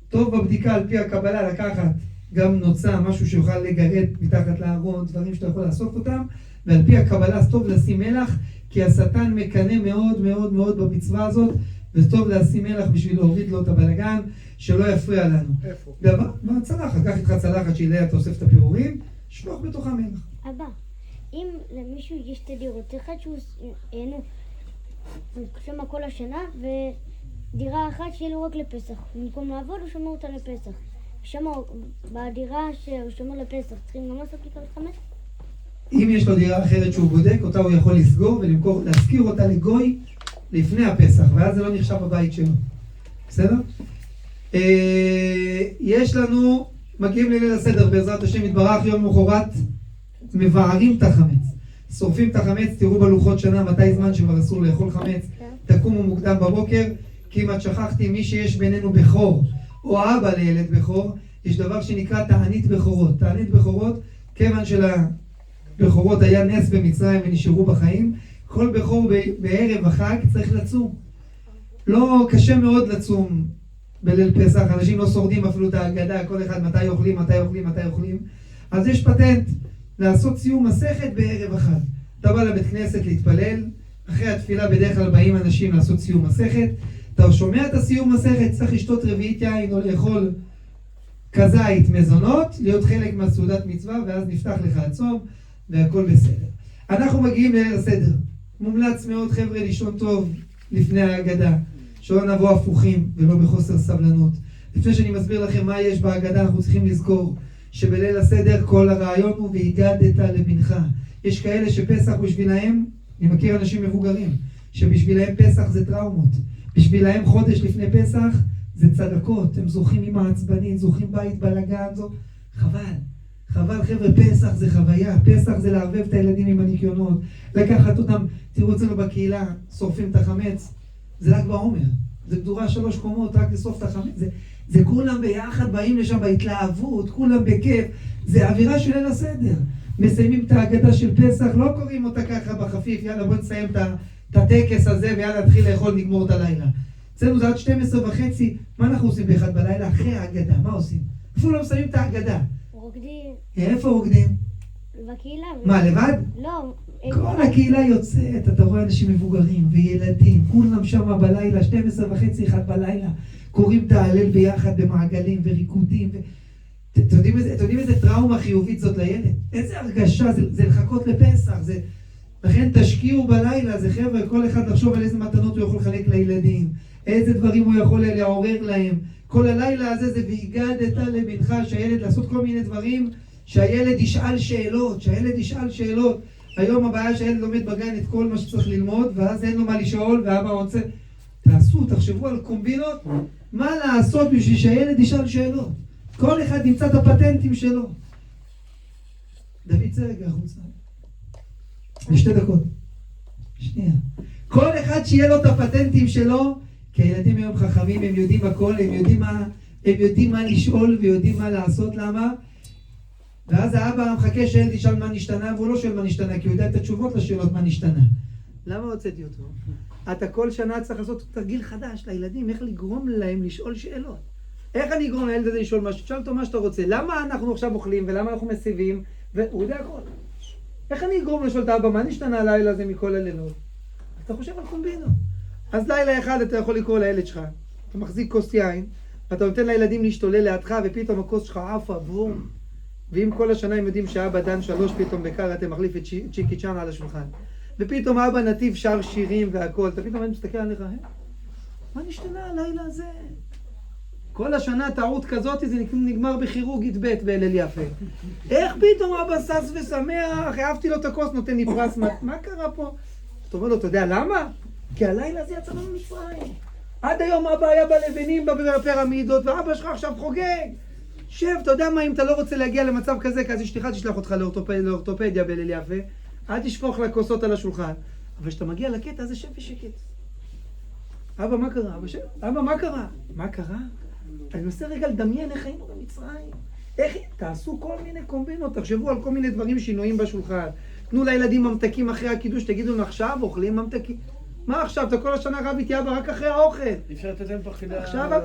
טוב בבדיקה על פי הקבלה לקחת גם נוצה, משהו שיוכל לגרד מתחת לארון, דברים שאתה יכול לאסוף אותם, ועל פי הקבלה טוב לשים מלח, כי השטן מקנה מאוד מאוד מאוד במצווה הזאת, וטוב לשים מלח בשביל להוריד לו את הבלגן, שלא יפריע לנו. איפה? בצלחת, קח איתך צלחת שאליה אתה אוסף את הפירורים, שלוח בתוכה מלח. אבא, אם למישהו יש את הדירות, אחד שהוא שמה כל השנה, ודירה אחת שיהיה לו רק לפסח. במקום לעבוד הוא שומר אותה לפסח. שמה בדירה שהוא שומר לפסח, צריכים גם לעשות בדיקת חמץ? אם יש לו דירה אחרת שהוא בודק, אותה הוא יכול לסגור ולמכור, להשכיר אותה לגוי לפני הפסח, ואז זה לא נחשב בבית שלו. בסדר? יש לנו, מגיעים לליל הסדר בעזרת השם יתברך, יום מחרת מבערים את החמץ, שורפים את החמץ. תראו בלוחות שנה מתי זמן שכבר אסור לאכול חמץ. תקומו מוקדם בבוקר, כמעט שכחתי, מי שיש בינינו בכור או אבא לילד בכור, יש דבר שנקרא תענית בכורות. תענית בכורות, כיוון שלבכורות היה נס במצרים ונשארו בחיים, כל בכור בערב החג צריך לצום. לא, קשה מאוד לצום בליל פסח, אנשים לא שורדים אפילו את ההגדה, כל אחד מתי אוכלים. אז יש פטנט לעשות סיום מסכת בערב החג. אתה בא לבית כנסת להתפלל, אחרי התפילה בדרך כלל באים אנשים לעשות סיום מסכת, אתה שומע את הסיום מסכת, צריך לשתות רביעית יין או לאכול כזית מזונות, להיות חלק מהסעודת מצווה, ואז נפתח לך הצום והכל בסדר. אנחנו מגיעים לליל הסדר. מומלץ מאוד חבר'ה לישון טוב לפני ההגדה, שלא נבוא הפוכים ולא בחוסר סבלנות. לפני שאני מסביר לכם מה יש בהגדה, אנחנו צריכים לזכור שבליל הסדר כל הרעיון הוא והגדת לבנך. יש כאלה שפסח בשבילהם, אני מכיר אנשים מבוגרים, שבשבילהם פסח זה טראומות. בשבילהם חודש לפני פסח זה צדקות. הם זוכים עם העצבנית, זוכים בית בלגן, חבל חבר'ה, פסח זה חוויה. פסח זה לערבב את הילדים עם הניקיונות, לקחת אותם. תראו אצלנו בקהילה, שורפים את החמץ, זה ל"ג בעומר, זה גדורה 3 קומות, רק לשרוף את החמץ. זה כולם ביחד באים לשם בהתלהבות, כולם בכיף, זה אווירה של ליל הסדר. מסיימים את ההגדה של פסח, לא קוראים אותה ככה בחפיף, יאללה בוא נסיים את הטקס הזה ויאללה נתחיל לאכול, נגמור את הלילה. אצלנו זה עד 12:30, מה אנחנו עושים באחד בלילה? אחרי ההגדה, מה עושים? אפילו לא מסיימים את ההגדה. רוקדים. איפה רוקדים? בקהילה. מה, לבד? לא. כל הקהילה יוצאת, אתה רואה אנשים מבוגרים וילדים, כולם שם בלילה, 12:30, 1 בלילה, קוראים את ההלל ביחד במעגלים וריקודים. אתם יודעים איזה טראומה חיובית זאת לילד? איזה הרגשה, זה לחכות לפסח, לכן תשקיעו בלילה, זה חבר'ה, כל אחד לחשוב על איזה מתנות הוא יכול לחלק לילדים, איזה דברים הוא יכול לעורר להם. כל הלילה הזה זה והגדת לבנך, שהילד לעשות כל מיני דברים, שהילד ישאל שאלות, היום הבעיה שהילד לומד בגן את כל מה שצריך ללמוד, ואז אין לו מה לשאול, ואבא רוצה, תחשבו על קומבינות, מה לעשות בשביל שהילד ישאל שאלות. כל אחד ימצא את הפטנטים שלו. דוד צרגע החוצה. ל2 דקות. שנייה. כל אחד שיהיה לו את הפטנטים שלו, כי הילדים היום חכמים, הם יודעים הכל, הם יודעים מה לשאול ויודעים מה לעשות, למה? ואז האבא מחכה שהילד ישאל מה נשתנה, והוא לא שואל מה נשתנה, כי הוא יודע את התשובות לשאלות מה נשתנה. למה הוצאתי אותו? אתה כל שנה צריך לעשות תרגיל חדש לילדים, איך לגרום להם לשאול שאלות. איך אני אגרום לילד הזה לשאול משהו? תשאל אותו מה שאתה רוצה. למה אנחנו עכשיו אוכלים ולמה אנחנו מסיבים? והוא יודע הכל. איך אני אגרום לשאול את האבא, מה נשתנה הלילה הזה מכל הלילות? אתה חושב על קומבינות. אז לילה אחד אתה יכול לקרוא לילד שלך, אתה מחזיק כוס יין, ואתה נותן לילדים להשתולל לידך, ופתאום הכוס שלך עפה, בום. ואם כל השנה הם יודעים שאבא דן 3, פתאום בקר אתה מחליף את צ'יקי צ'אן על השולחן. ופתאום אבא נתיב שר שירים והכל, אתה פתאום אני מסתכל עליך, מה נשתנה הלילה הזה? כל השנה טעות כזאת זה נגמר בכירורגית ב' בהלל יפה. איך פתאום אבא שש ושמח, אהבתי לו את הכוס, נותן לי פרס, מה קרה פה? אתה אומר לו, אתה יודע למה? כי הלילה הזה יצאנו ממצרים. עד היום אבא היה בלבנים בפירמידות, ואבא שלך עכשיו חוגג. שב, אתה יודע מה, אם אתה לא רוצה להגיע למצב כזה, כי אז אשתך תשלח אותך לאורתופדיה בהלל יפה, אל תשפוך לה כוסות על השולחן. אבל כשאתה מגיע לקטע, אז שב ושקט. אבא, מה קרה? אבא, מה קרה? מה קרה? אני מנסה רגע לדמיין איך היינו במצרים. איך, תעשו כל מיני קומבינות, תחשבו על כל מיני דברים שינויים בשולחן. תנו לילדים ממתקים אחרי הקידוש, תגידו להם עכשיו אוכלים ממתקים. מה עכשיו? אתה כל השנה רב איתי אבא רק אחרי האוכל. אפשר לתת להם פחידה... עכשיו,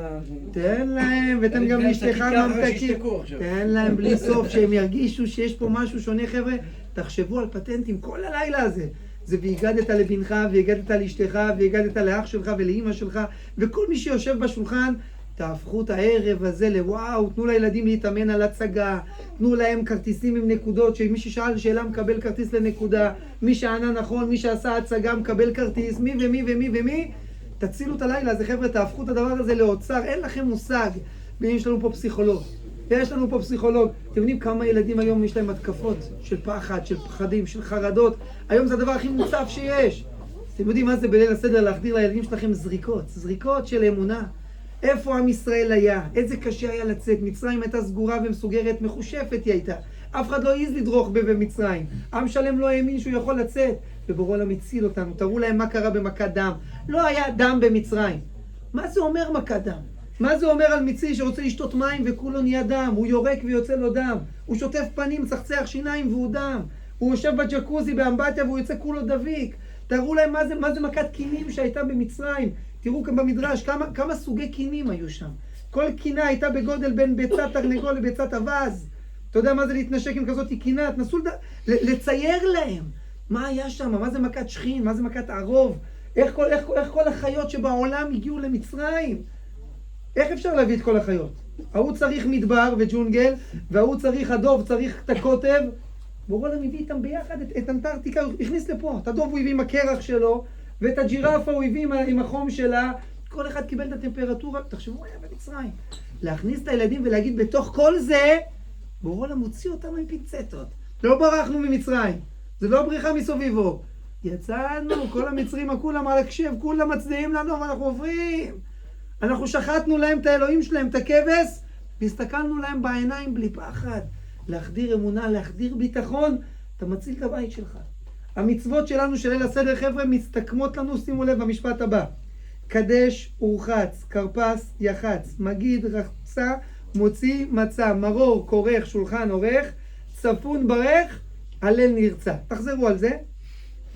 תן להם, ותן גם לאשתך ממתקים. תן להם בלי סוף, שהם ירגישו שיש פה משהו שונה, חבר'ה. תחשבו על פטנטים כל הלילה הזה. זה והגדת לבנך, והגדת לאשתך, והגדת לאח שלך ולאמא שלך, וכל מי שיושב בשולחן, תהפכו את הערב הזה לוואו, תנו לילדים להתאמן על הצגה, תנו להם כרטיסים עם נקודות, שמי ששאל שאלה מקבל כרטיס לנקודה, מי שענה נכון, מי שעשה הצגה מקבל כרטיס, מי ומי ומי ומי, תצילו את הלילה הזה, חבר'ה, תהפכו את הדבר הזה לאוצר, אין לכם מושג, יש לנו פה פסיכולוג, אתם יודעים כמה ילדים היום יש להם התקפות של פחד, של פחדים, של חרדות, היום זה הדבר הכי מוצף שיש, אתם יודעים מה זה בליל הסדר להחדיר לילדים שלכם זריקות של אמונה. איפה עם ישראל היה? איזה קשה היה לצאת? מצרים הייתה סגורה ומסוגרת, מחושפת היא הייתה. אף אחד לא העז לדרוך במצרים. עם שלם לא האמין שהוא יכול לצאת. ובורא עולם הציל אותנו. תראו להם מה קרה במכת דם. לא היה דם במצרים. מה זה אומר מכת דם? מה זה אומר על מצרי שרוצה לשתות מים וכולו נהיה דם? הוא יורק ויוצא לו דם. הוא שוטף פנים, צחצח שיניים והוא דם. הוא יושב בג'קוזי באמבטיה והוא יוצא כולו דביק. תראו להם מה זה מכת קינים שהייתה במצרים. תראו כאן במדרש כמה סוגי קינים היו שם. כל קינה הייתה בגודל בין ביצת תרנגול לביצת אבז. אתה יודע מה זה להתנשק עם כזאת קינה? תנסו לצייר להם. מה היה שם? מה זה מכת שכין? מה זה מכת ערוב? איך כל החיות שבעולם הגיעו למצרים? איך אפשר להביא את כל החיות? ההוא צריך מדבר וג'ונגל, וההוא צריך הדוב, צריך את הקוטב. בורא עולם הביא איתם ביחד את אנטארקטיקה, הוא הכניס לפה. את הדוב הוא הביא עם הקרח שלו, ואת הג'ירפה הוא הביא עם החום שלה. כל אחד קיבל את הטמפרטורה. תחשבו, היה במצרים. להכניס את הילדים ולהגיד בתוך כל זה, בורא עולם מוציא אותנו עם פינצטות. לא ברחנו ממצרים. זה לא בריחה מסוביבו. יצאנו, כל המצרים, כולם על הקשב, כולם מצדיעים לנו, ואנחנו עוברים. אנחנו שחטנו להם את האלוהים שלהם, את הכבש, והסתכלנו להם בעיניים בלי פחד. להחדיר אמונה, להחדיר ביטחון, אתה מציל את הבית שלך. המצוות שלנו של ליל הסדר, חבר'ה, מסתכמות לנו, שימו לב במשפט הבא. קדש ורחץ, כרפס יחץ, מגיד רחצה, מוציא מצה, מרור כורך, שולחן עורך, צפון ברך, הלל נרצה. תחזרו על זה.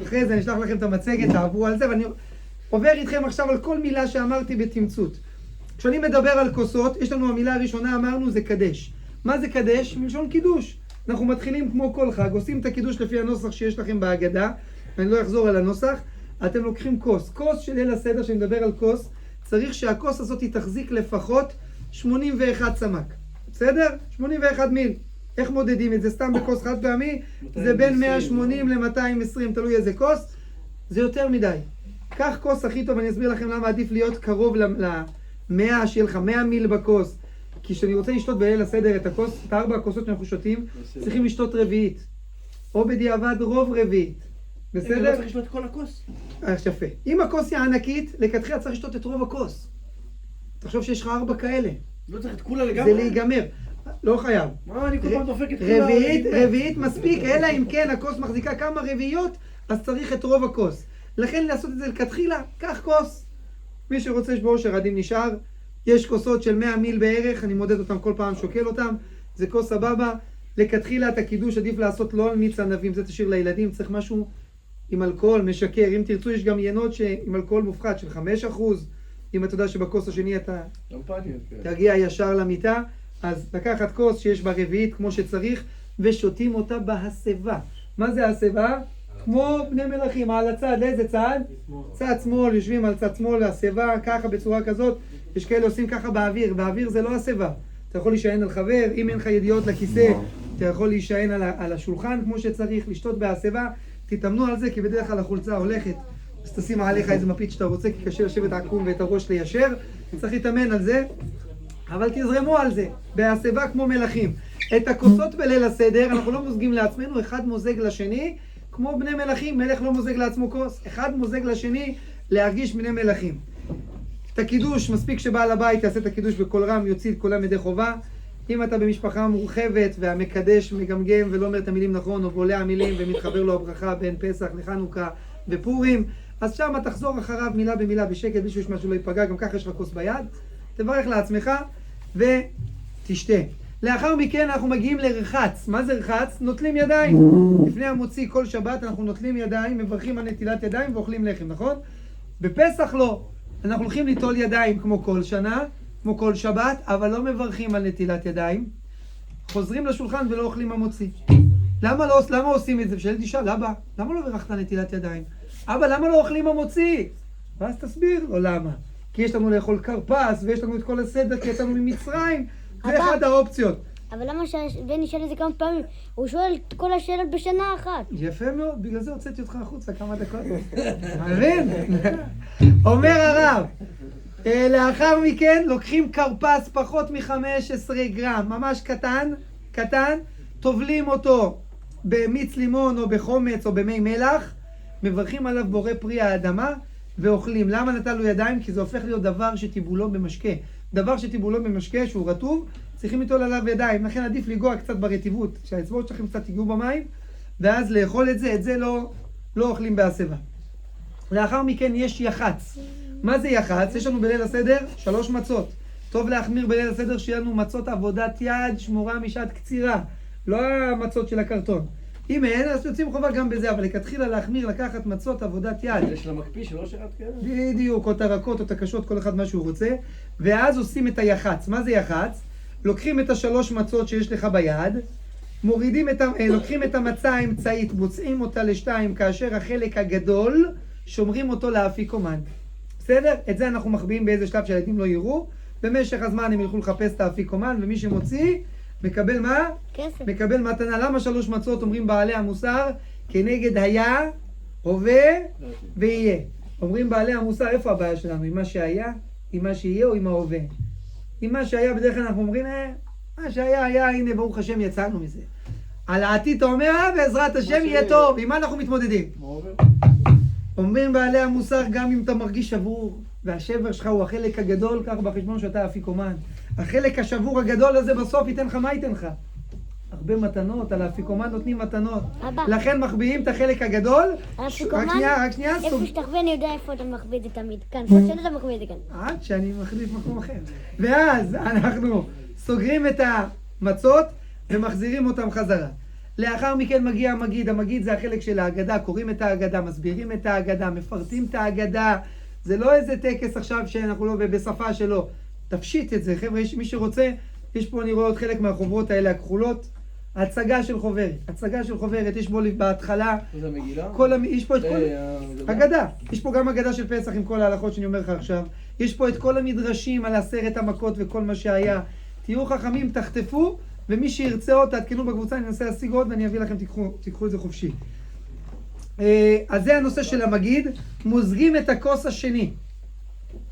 אחרי זה אני אשלח לכם את המצגת, תעברו על זה, ואני עובר איתכם עכשיו על כל מילה שאמרתי בתמצות. כשאני מדבר על כוסות, יש לנו המילה הראשונה, אמרנו, זה קדש. מה זה קדש? מלשון קידוש. אנחנו מתחילים כמו כל חג, עושים את הקידוש לפי הנוסח שיש לכם בהגדה, אני לא אחזור על הנוסח. אתם לוקחים כוס של ליל הסדר, שאני מדבר על כוס, צריך שהכוס הזאת תחזיק לפחות 81 סמ"ק. בסדר? 81 מיל. איך מודדים את זה? סתם בכוס חד פעמי, זה בין 180 ל-220, תלוי איזה כוס, זה יותר מדי. קח כוס הכי טוב, אני אסביר לכם למה עדיף להיות קרוב ל-100, שיהיה לך 100 מיל בכוס. כי כשאני רוצה לשתות בליל הסדר את הכוס, את 4 הכוסות שאנחנו שותים, צריכים לשתות רביעית. או בדיעבד רוב רביעית. בסדר? לא צריך לשתות את כל הכוס. יפה. אם הכוס היא ענקית, לכתחילה צריך לשתות את רוב הכוס. תחשוב שיש לך 4 כאלה. לא צריך את כולה לגמרי? זה להיגמר. לא חייב. מה, אני כל פעם דופק את כולה? רביעית מספיק, אלא אם כן הכוס מחזיקה כמה רביעיות, אז צריך את רוב הכוס. לכן לעשות את זה לכתחילה, קח כוס. מי שרוצה יש באושר עדים נשאר. יש כוסות של 100 מיל בערך, אני מודד אותם כל פעם, שוקל אותם. זה כוס סבבה. לכתחילה את הקידוש עדיף לעשות לא על מיץ ענבים, זה תשאיר לילדים, צריך משהו עם אלכוהול, משקר. אם תרצו, יש גם ינות עם אלכוהול מופחת של 5%. אם אתה יודע שבכוס השני אתה תגיע ישר למיטה, אז לקחת כוס שיש בה רביעית כמו שצריך, ושותים אותה בהסבה. מה זה הסבה? כמו בני מלכים, על הצד, לאיזה צד? צד שמאל, יושבים על צד שמאל, הסבה, ככה בצורה כזאת. יש כאלה עושים ככה באוויר, באוויר זה לא הסבה. אתה יכול להישען על חבר, אם אין לך ידיעות לכיסא, אתה יכול להישען על השולחן כמו שצריך, לשתות בהסבה. תתאמנו על זה, כי בדרך כלל החולצה הולכת, אז תשים עליך איזה מפית שאתה רוצה, כי קשה לשבת עקום ואת הראש ליישר. צריך להתאמן על זה. אבל תזרמו על זה, בהסבה כמו מלכים. את הכוסות בליל הסדר, אנחנו לא מוזגים לעצמנו, אחד מוזג לשני, כמו בני מלכים, מלך לא מוזג לעצמו כוס, אחד מוזג לשני, להרגיש בני מלכים. את הקידוש, מספיק שבעל הבית יעשה את הקידוש בקול רם, יוציא את כולם ידי חובה. אם אתה במשפחה מורחבת והמקדש מגמגם ולא אומר את המילים נכון, או בולע המילים ומתחבר לו הברכה בין פסח לחנוכה ופורים, אז שם תחזור אחריו מילה במילה בשקט, בלי שיש משהו לא ייפגע, גם ככה יש לך כוס ביד, תברך לעצמך ותשתה. לאחר מכן אנחנו מגיעים לרחץ. מה זה רחץ? נוטלים ידיים. לפני המוציא כל שבת אנחנו נוטלים ידיים, מברכים על נטילת ידיים ואוכלים לחם, נכון? בפסח לא. אנחנו הולכים ליטול ידיים כמו כל שנה, כמו כל שבת, אבל לא מברכים על נטילת ידיים. חוזרים לשולחן ולא אוכלים המוציא. למה עושים את זה? ושאלת תשאל, אבא, למה לא ברכת נטילת ידיים? אבא, למה לא אוכלים המוציא? ואז תסביר לו למה. כי יש לנו לאכול קרפס, ויש לנו את כל הסדר, כי יצאנו ממצרים. זה אחד האופציות. אבל למה שבני שאל את זה כמה פעמים? הוא שואל את כל השאלות בשנה אחת. יפה מאוד, בגלל זה הוצאתי אותך החוצה כמה דקות. מבין? אומר הרב, לאחר מכן לוקחים קרפס פחות מ-15 גרם, ממש קטן, טובלים אותו במיץ לימון או בחומץ או במי מלח, מברכים עליו בורא פרי האדמה ואוכלים. למה נטלנו ידיים? כי זה הופך להיות דבר שטיבולו במשקה. דבר שטיבולו במשקה שהוא רטוב, צריכים ליטול עליו ידיים. לכן עדיף לגוע קצת ברטיבות, שהאצבעות שלכם קצת יגעו במים, ואז לאכול את זה לא אוכלים בהסבה. לאחר מכן יש יחץ. מה זה יחץ? יש לנו בליל הסדר 3 מצות. טוב להחמיר בליל הסדר שיהיה לנו מצות עבודת יד שמורה משעת קצירה, לא המצות של הקרטון. אם אין, אז יוצאים חובה גם בזה, אבל לכתחילה להחמיר, לקחת מצות עבודת יד. יש לה מקפיא שלא שרת כאלה? בדיוק, או תרקות או תקשות, כל אחד מה שהוא רוצה. ואז עושים את היחץ. מה זה יחץ? לוקחים את 3 מצות שיש לך ביד, לוקחים את המצה האמצעית, מוצאים אותה לשתיים, כאשר החלק הגדול, שומרים אותו לאפיקומן. בסדר? את זה אנחנו מחביאים באיזה שלב שהילדים לא יראו. במשך הזמן הם ילכו לחפש את האפיקומן, ומי שמוציא, מקבל מה? כסף. מקבל מתנה. למה 3 מצות אומרים בעלי המוסר? כנגד היה, הווה ויהיה. אומרים בעלי המוסר, איפה הבעיה שלנו? עם מה שהיה, עם מה שיהיה או עם ההווה? עם מה שהיה בדרך כלל אנחנו אומרים, מה שהיה, הנה ברוך השם יצאנו מזה. על העתיד אתה אומר, בעזרת השם יהיה טוב. עם מה אנחנו מתמודדים? אומרים בעלי המוסר, גם אם אתה מרגיש שבור, והשבר שלך הוא החלק הגדול, כך בחשבון שאתה אפיקומן. החלק השבור הגדול הזה בסוף ייתן לך, מה ייתן לך? הרבה מתנות, על האפיקומן נותנים מתנות. אבא. לכן מחביאים את החלק הגדול. האפיקומן, רק שנייה. איפה שתחווה אני יודע איפה אתה מחביא את זה תמיד. כאן, כל שנה אתה מחביא את זה כאן. עד שאני מחליף מקום אחר. ואז אנחנו סוגרים את המצות ומחזירים אותם חזרה. לאחר מכן מגיע המגיד. המגיד זה החלק של ההגדה. קוראים את ההגדה, מסבירים את ההגדה, מפרטים את ההגדה. זה לא איזה טקס עכשיו שאנחנו לא בשפה שלו. תפשיט את זה, חבר'ה, מי שרוצה, יש פה, אני רואה עוד חלק מהחוברות האלה הכחולות. הצגה של חוברת, יש בו בהתחלה. זה מגילה? יש פה את כל... הגדה. יש פה גם הגדה של פסח עם כל ההלכות שאני אומר לך עכשיו. יש פה את כל המדרשים על 10 המכות וכל מה שהיה. תהיו חכמים, תחטפו, ומי שירצה עוד, תעדכנו בקבוצה, אני אנסה להשיג עוד ואני אביא לכם, תיקחו את זה חופשי. אז זה הנושא של המגיד. מוזגים את הכוס השני.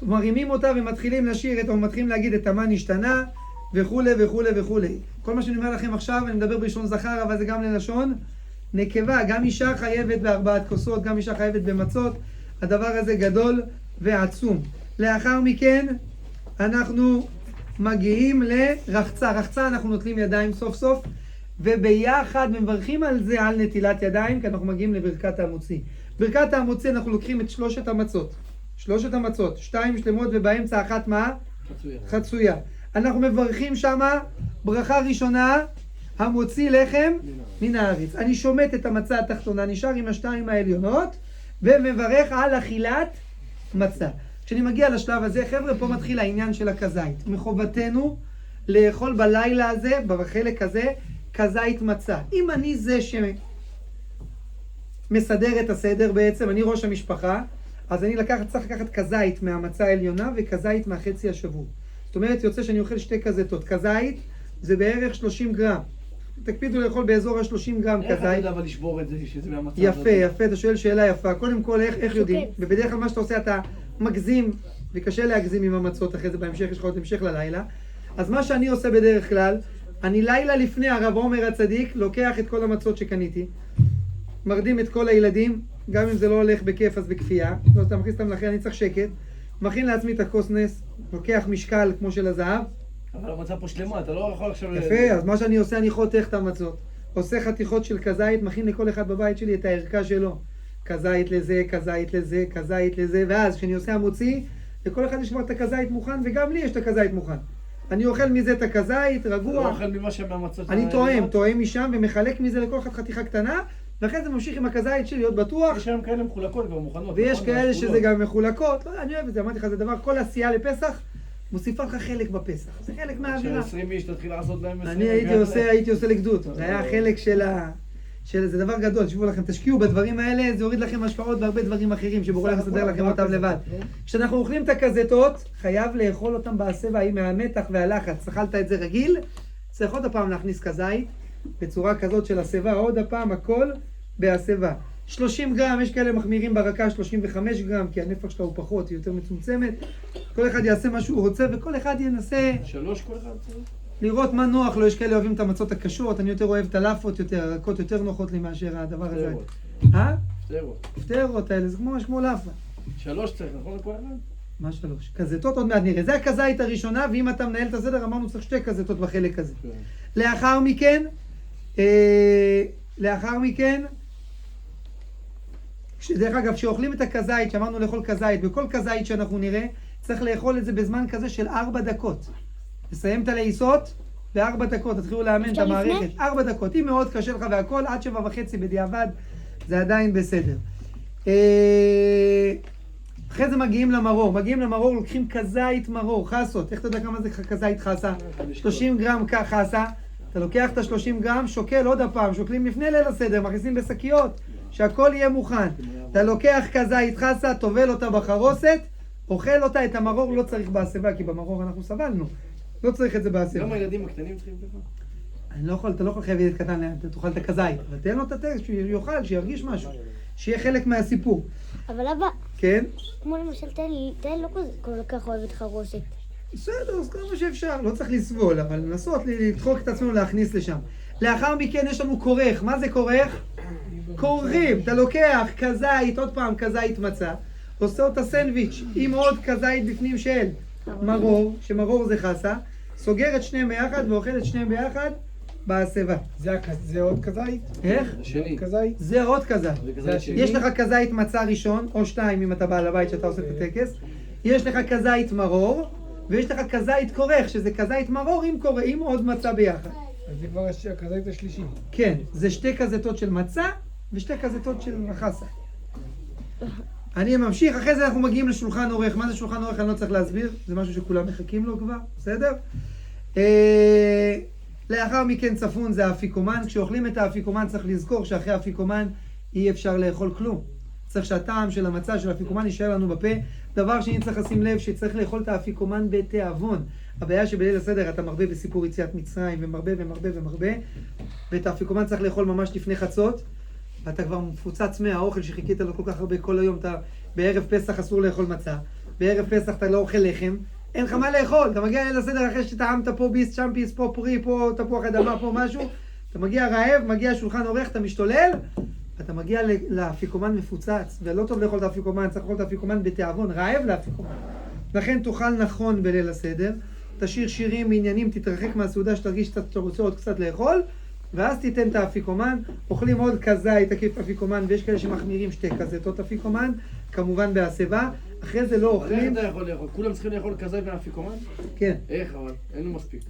מרימים אותה ומתחילים לשיר, או מתחילים להגיד את המה נשתנה, וכולי וכולי וכולי. כל מה שאני אומר לכם עכשיו, אני מדבר בלשון זכר, אבל זה גם ללשון נקבה. גם אישה חייבת ב4 כוסות, גם אישה חייבת במצות. הדבר הזה גדול ועצום. לאחר מכן, אנחנו מגיעים לרחצה. רחצה אנחנו נוטלים ידיים סוף סוף, וביחד מברכים על זה, על נטילת ידיים, כי אנחנו מגיעים לברכת המוציא. ברכת המוציא אנחנו לוקחים את 3 המצות. 3 המצות, 2 שלמות ובאמצע 1 מה? חצויה. אנחנו מברכים שמה, ברכה ראשונה, המוציא לחם מן הארץ. אני שומט את המצה התחתונה, נשאר עם 2 העליונות, ומברך על אכילת מצה. כשאני מגיע לשלב הזה, חבר'ה, פה מתחיל העניין של הכזית. מחובתנו לאכול בלילה הזה, בחלק הזה, כזית מצה. אם אני זה שמסדר את הסדר בעצם, אני ראש המשפחה, אז אני צריך לקחת כזית מהמצה העליונה וכזית מהחצי השבור. זאת אומרת, יוצא שאני אוכל 2 כזיתות. כזית זה בערך 30 גרם. תקפידו לאכול באזור ה-30 גרם כזית. איך אתה יודע אבל לשבור את זה, שזה מהמצה? יפה, אתה שואל שאלה יפה. קודם כל, איך יודעים? ובדרך כלל מה שאתה עושה, אתה מגזים, וקשה להגזים עם המצות, אחרי זה בהמשך, יש לך עוד המשך ללילה. אז מה שאני עושה בדרך כלל, אני לילה לפני הרב עומר הצדיק, לוקח את כל המצות שקניתי, מרדים את כל הילדים, גם אם זה לא הולך בכיף אז בכפייה, לא, אתה מכניס אותם לכן, אני צריך שקט, מכין לעצמי את הכוס נס, לוקח משקל כמו של הזהב. אבל המצה פה שלמה, אתה לא יכול עכשיו... יפה, אז מה שאני עושה, אני חותך את המצות. עושה חתיכות של כזית, מכין לכל אחד בבית שלי את הערכה שלו. כזית לזה, כזית לזה, כזית לזה, ואז כשאני עושה המוציא, לכל אחד יש כבר את הכזית מוכן, וגם לי יש את הכזית מוכן. אני אוכל מזה את הכזית, רגוע. אתה לא אוכל ממה שמהמצות... אני טועם משם ומחלק מזה לכל אחד חתיכה קטנה, ואחרי זה ממשיך עם הכזית שלי, להיות בטוח. יש היום כאלה מחולקות כבר מוכנות. ויש כאלה שזה גם מחולקות. לא, אני אוהב את זה, אמרתי לך, זה דבר, כל עשייה לפסח, מוסיפה לך חלק בפסח. זה חלק מהאווירה. 20 איש תתחיל לעשות להם... אני הייתי עושה לגדות. זה היה חלק זה דבר גדול, תשבו לכם, תשקיעו בדברים האלה, זה יוריד לכם השפעות בהרבה דברים אחרים שבורא לך לסדר לכם אותם לבד. כשאנחנו אוכלים את הכזיתות, חייב לאכול אותם בהסבה, אם מהמתח והלחץ, אכלת את זה רגיל, צריך עוד הפעם להכניס כזית, בצורה כזאת של הסבה, עוד הפעם הכל בהסבה. 30 גרם, יש כאלה מחמירים ברקה 35 גרם, כי הנפח שלה הוא פחות, היא יותר מצומצמת. כל אחד יעשה מה שהוא רוצה, וכל אחד ינסה... 3 כל אחד צריך? לראות מה נוח לו, יש כאלה אוהבים את המצות הקשות, אני יותר אוהב את הלאפות יותר, הרקות יותר נוחות לי מאשר הדבר הזה. פטרות. פטרות האלה, זה כמו לאפה. 3 צריך, נכון לכל אחד? מה 3? כזיתות עוד מעט נראה. זה הכזית הראשונה, ואם אתה מנהל את הסדר, אמרנו צריך 2 כזיתות בחלק הזה. לאחר מכן, דרך אגב, כשאוכלים את הכזית, שאמרנו לאכול כזית, בכל כזית שאנחנו נראה, צריך לאכול את זה בזמן כזה של 4 דקות. לסיים את הלעיסות, ב4 דקות, תתחילו לאמן את המערכת. 4 דקות. אם מאוד קשה לך והכל, עד 7:30 בדיעבד, זה עדיין בסדר. אחרי זה מגיעים למרור, לוקחים כזית מרור, חסות. איך אתה יודע כמה זה כזית חסה? 30 גרם חסה. אתה לוקח את ה-30 גרם, שוקל עוד הפעם, שוקלים לפני ליל הסדר, מכניסים בשקיות, שהכל יהיה מוכן. אתה לוקח כזית חסה, טובל אותה בחרוסת, אוכל אותה, את המרור לא צריך בהסבה, כי במרור אנחנו סבלנו. לא צריך את זה בהסבה. גם הילדים הקטנים צריכים ככה? אני לא יכול, אתה לא יכול לחייב ילד קטן, אתה תאכל את הכזית, אבל תן לו את הטקסט, שהוא יאכל, שירגיש משהו, שיהיה חלק מהסיפור. אבל אבא, כן? כמו למשל תן לא כל כך אוהבת חרוסת. בסדר, אז כמה שאפשר, לא צריך לסבול, אבל לנסות לדחוק את עצמנו להכניס לשם. לאחר מכן יש לנו כורך, מה זה כורך? כורכים, אתה לוקח כזית, עוד פעם כזית מצה, עושה אותה סנדוויץ' עם עוד כזית בפנים של מרור, שמרור זה חסה, סוגר את שניהם ביחד ואוכל את שניהם ביחד בהסבה. זה עוד כזית? איך? כזית? זה עוד כזית. יש לך כזית מצה ראשון, או 2 אם אתה בעל הבית שאתה עושה את הטקס. יש לך כזית מרור, ויש לך כזית כורך, שזה כזית מרור עם עוד מצה ביחד. אז זה כבר הכזית השלישי. כן, זה 2 כזיתות של מצה ו2 כזיתות של חסה. אני ממשיך, אחרי זה אנחנו מגיעים לשולחן עורך. מה זה שולחן עורך? אני לא צריך להסביר, זה משהו שכולם מחכים לו כבר, בסדר? לאחר מכן צפון זה האפיקומן. כשאוכלים את האפיקומן צריך לזכור שאחרי האפיקומן אי אפשר לאכול כלום. צריך שהטעם של המצה של האפיקומן יישאר לנו בפה. דבר שני צריך לשים לב שצריך לאכול את האפיקומן בתיאבון. הבעיה שבליל הסדר אתה מרבה בסיפור יציאת מצרים ומרבה, ואת האפיקומן צריך לאכול ממש לפני חצות. ואתה כבר מפוצץ מהאוכל שחיכית לו כל כך הרבה כל היום. בערב פסח אסור לאכול מצה, בערב פסח אתה לא אוכל לחם, אין לך מה לאכול. אתה מגיע ליל הסדר אחרי שטעמת פה ביס, שם ביס, פה פרי, פה תפוח אדמה, פה משהו, אתה מגיע רעב, מגיע שולחן עורך, אתה משתולל, אתה מגיע לאפיקומן מפוצץ, ולא טוב לאכול את האפיקומן, צריך לאכול את האפיקומן בתיאבון, רעב לאפיקומן. לכן תאכל נכון בליל הסדר, תשאיר שירים מעניינים, תתרחק מהסעודה שתרגיש שאתה רוצה עוד קצת לאכול, ואז תיתן את האפיקומן. אוכלים עוד כזית, תקיף אפיקומן, ויש כאלה שמחמירים 2 כזיתות אפיקומן, כמובן בהסבה. אחרי זה לא אוכלים. איך אתה יכול לאכול? כולם צריכים לאכול כזית ואפיקומן? כן. איך אבל? אין לו מספיק.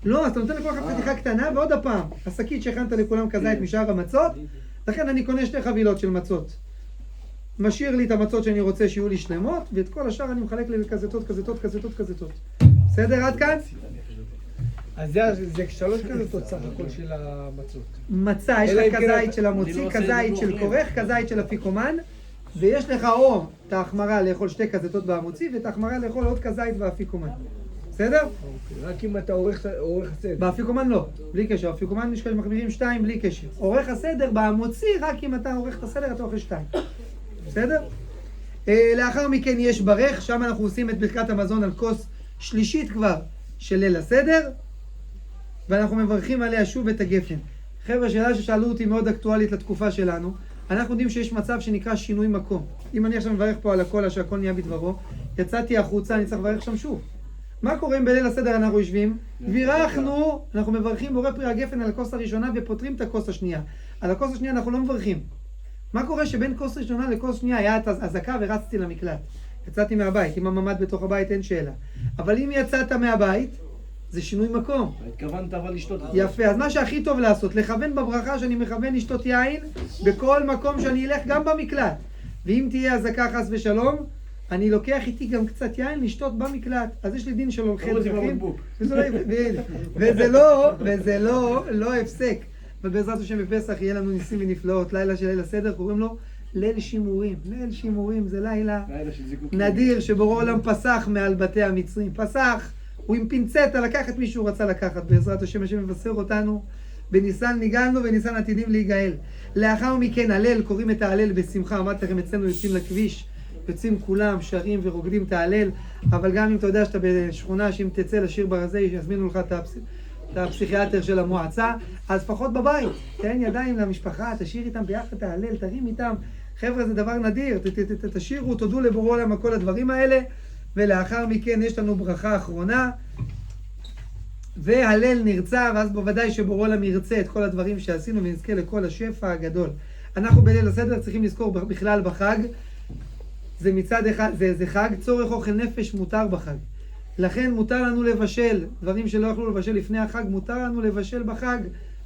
לא, אז אתה נותן לכל אחד חתיכה קטנה, ועוד הפעם, השקית שהכנת לכולם כזית משאר המצות, לכן אני קונה 2 חבילות של מצות. משאיר לי את המצות שאני רוצה שיהיו לי שלמות, ואת כל השאר אני מחלק לי לכזיתות, כזיתות. בסדר עד כאן? אז זה 3 כזיתות סך הכל של המצות. מצה, יש לך כזית של המוציא, כזית של כורך, כזית של אפיקומן, ויש לך או את ההחמרה לאכול 2 כזיתות במוציא, ואת ההחמרה לאכול עוד כזית באפיקומן. בסדר? רק אם אתה עורך הסדר. באפיקומן לא, בלי קשר. באפיקומן יש כאלה מחמירים 2 בלי קשר. עורך הסדר במוציא, רק אם אתה עורך את הסדר אתה אוכל 2. בסדר? לאחר מכן יש ברך, שם אנחנו עושים את ברכת המזון על כוס שלישית כבר של ליל הסדר, ואנחנו מברכים עליה שוב את הגפן. חבר'ה, שאלה ששאלו אותי מאוד אקטואלית לתקופה שלנו, אנחנו יודעים שיש מצב שנקרא שינוי מקום. אם אני עכשיו מברך פה על הכל, שהכל נהיה בדברו, יצאתי החוצה, אני צריך לברך שם שוב. מה קורה אם בליל הסדר אנחנו יושבים? בירכנו, אנחנו מברכים בורא פרי הגפן על הכוס הראשונה ופותרים את הכוס השנייה. על הכוס השנייה אנחנו לא מברכים. מה קורה שבין כוס ראשונה לכוס שנייה היה את הזקה ורצתי למקלט? יצאתי מהבית, אם הממד בתוך הבית אין שאלה. אבל אם יצאת מהבית, זה שינוי מקום. התכוונת אבל לשתות. יפה, אז מה שהכי טוב לעשות, לכוון בברכה שאני מכוון לשתות יין בכל מקום שאני אלך, גם במקלט. ואם תהיה הזקה חס ושלום, אני לוקח איתי גם קצת יין לשתות במקלט. אז יש לי דין של הולכי דרכים. וזה לא הפסק. ובעזרת השם בפסח יהיה לנו ניסים ונפלאות. לילה של ליל הסדר, קוראים לו ליל שימורים. ליל שימורים זה לילה נדיר שבורא עולם פסח מעל בתי המצרים. פסח, הוא עם פינצטה לקח את מי שהוא רצה לקחת. בעזרת השם, השם מבשר אותנו. בניסן ניגענו וניסן עתידים להיגאל. לאחר מכן הלל, קוראים את ההלל בשמחה. אמרתי לכם, אצלנו יוצאים לכביש, יוצאים כולם, שרים ורוקדים את ההלל. אבל גם אם אתה יודע שאתה בשכונה, שאם תצא לשיר ברזה, יזמינו לך את הפסיכיאטר של המועצה, אז לפחות בבית, תן ידיים למשפחה, תשאיר איתם ביחד את ההלל, תרים איתם. חבר'ה, זה דבר נדיר, תשאירו, תודו לבורא עולם על כל הדברים האלה. ולאחר מכן יש לנו ברכה אחרונה, והלל נרצה, ואז בוודאי שבורא עולם ירצה את כל הדברים שעשינו ונזכה לכל השפע הגדול. אנחנו בליל הסדר צריכים לזכור בכלל בחג, זה מצד אחד, זה חג, צורך אוכל נפש מותר בחג. לכן מותר לנו לבשל, דברים שלא יכלו לבשל לפני החג, מותר לנו לבשל בחג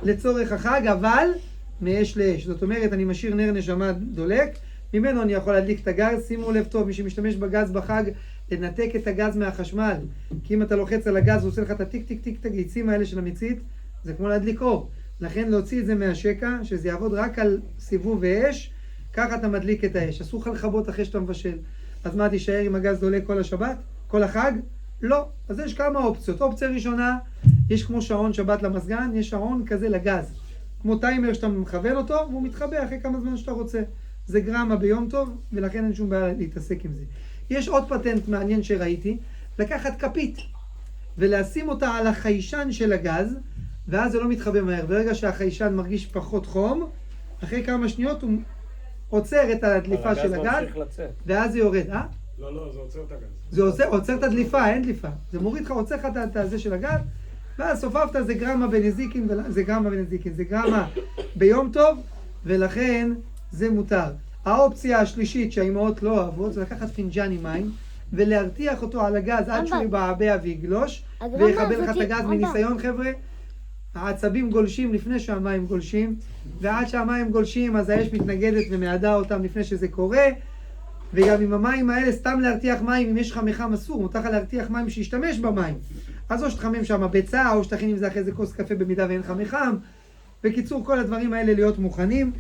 לצורך החג, אבל מאש לאש. זאת אומרת, אני משאיר נר נשמה דולק, ממנו אני יכול להדליק את הגז. שימו לב טוב, מי שמשתמש בגז בחג, לנתק את הגז מהחשמל. כי אם אתה לוחץ על הגז, הוא עושה לך את הטיק טיק טיק, את הגיצים האלה של המצית, זה כמו להדליק אור. לכן להוציא את זה מהשקע, שזה יעבוד רק על סיבוב ואש, ככה אתה מדליק את האש. אסור לך לכבות אחרי שאתה מבשל. אז מה, תישאר עם הגז דולק כל השבת? כל החג? לא. אז יש כמה אופציות. אופציה ראשונה, יש כמו שעון שבת למזגן, יש שעון כזה לגז. כמו טיימר שאתה מכוון אותו, והוא מתחבא אחרי כמה זמן שאתה רוצה. זה גרמה ביום טוב, ולכן אין שום בעיה להתעסק עם זה. יש עוד פטנט מעניין שראיתי, לקחת כפית, ולשים אותה על החיישן של הגז, ואז זה לא מתחבא מהר. ברגע שהחיישן מרגיש פחות חום, אחרי כמה שניות הוא עוצר את הדליפה של הגז, ואז זה יורד. לא, זה עוצר את הגז. זה עוצר את הדליפה, אין דליפה. זה מוריד לך, עוצר לך את הזה של הגז, ואז סופפת, זה גרמה בנזיקין, זה גרמה ביום טוב, ולכן זה מותר. האופציה השלישית שהאימהות לא אוהבות, זה לקחת פינג'ן עם מים, ולהרתיח אותו על הגז עד שהוא יבעבע ויגלוש, ויחבר לך את הגז. מניסיון, חבר'ה, העצבים גולשים לפני שהמים גולשים, ועד שהמים גולשים אז האש מתנגדת ומעדה אותם לפני שזה קורה. וגם עם המים האלה, סתם להרתיח מים, אם יש לך מחם אסור, מותר לך להרתיח מים שישתמש במים. אז או שתחמם שם ביצה, או שתכין עם זה אחרי זה כוס קפה במידה ואין לך מחם. בקיצור, כל הדברים האלה להיות מוכנים.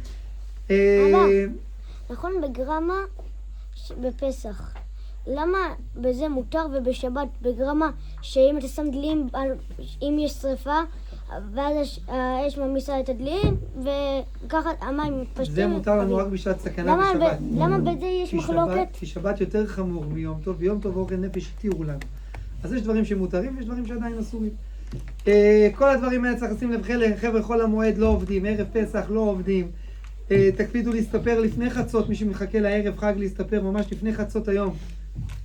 נכון, בגרמה בפסח. למה בזה מותר ובשבת בגרמה שאם אתה שם דלים, אם יש שריפה, ואז האש ממיסה את הדלים, וככה המים מתפשטים. זה מותר לנו רק בשעת סכנה בשבת. למה בזה יש מחלוקת? כי שבת יותר חמור מיום טוב, ויום טוב אוכל נפש התירו לנו. אז יש דברים שמותרים ויש דברים שעדיין אסורים. כל הדברים האלה צריך לשים לב, חבר'ה, חול המועד לא עובדים, ערב פסח לא עובדים. תקפידו להסתפר לפני חצות, מי שמחכה לערב חג להסתפר ממש לפני חצות היום,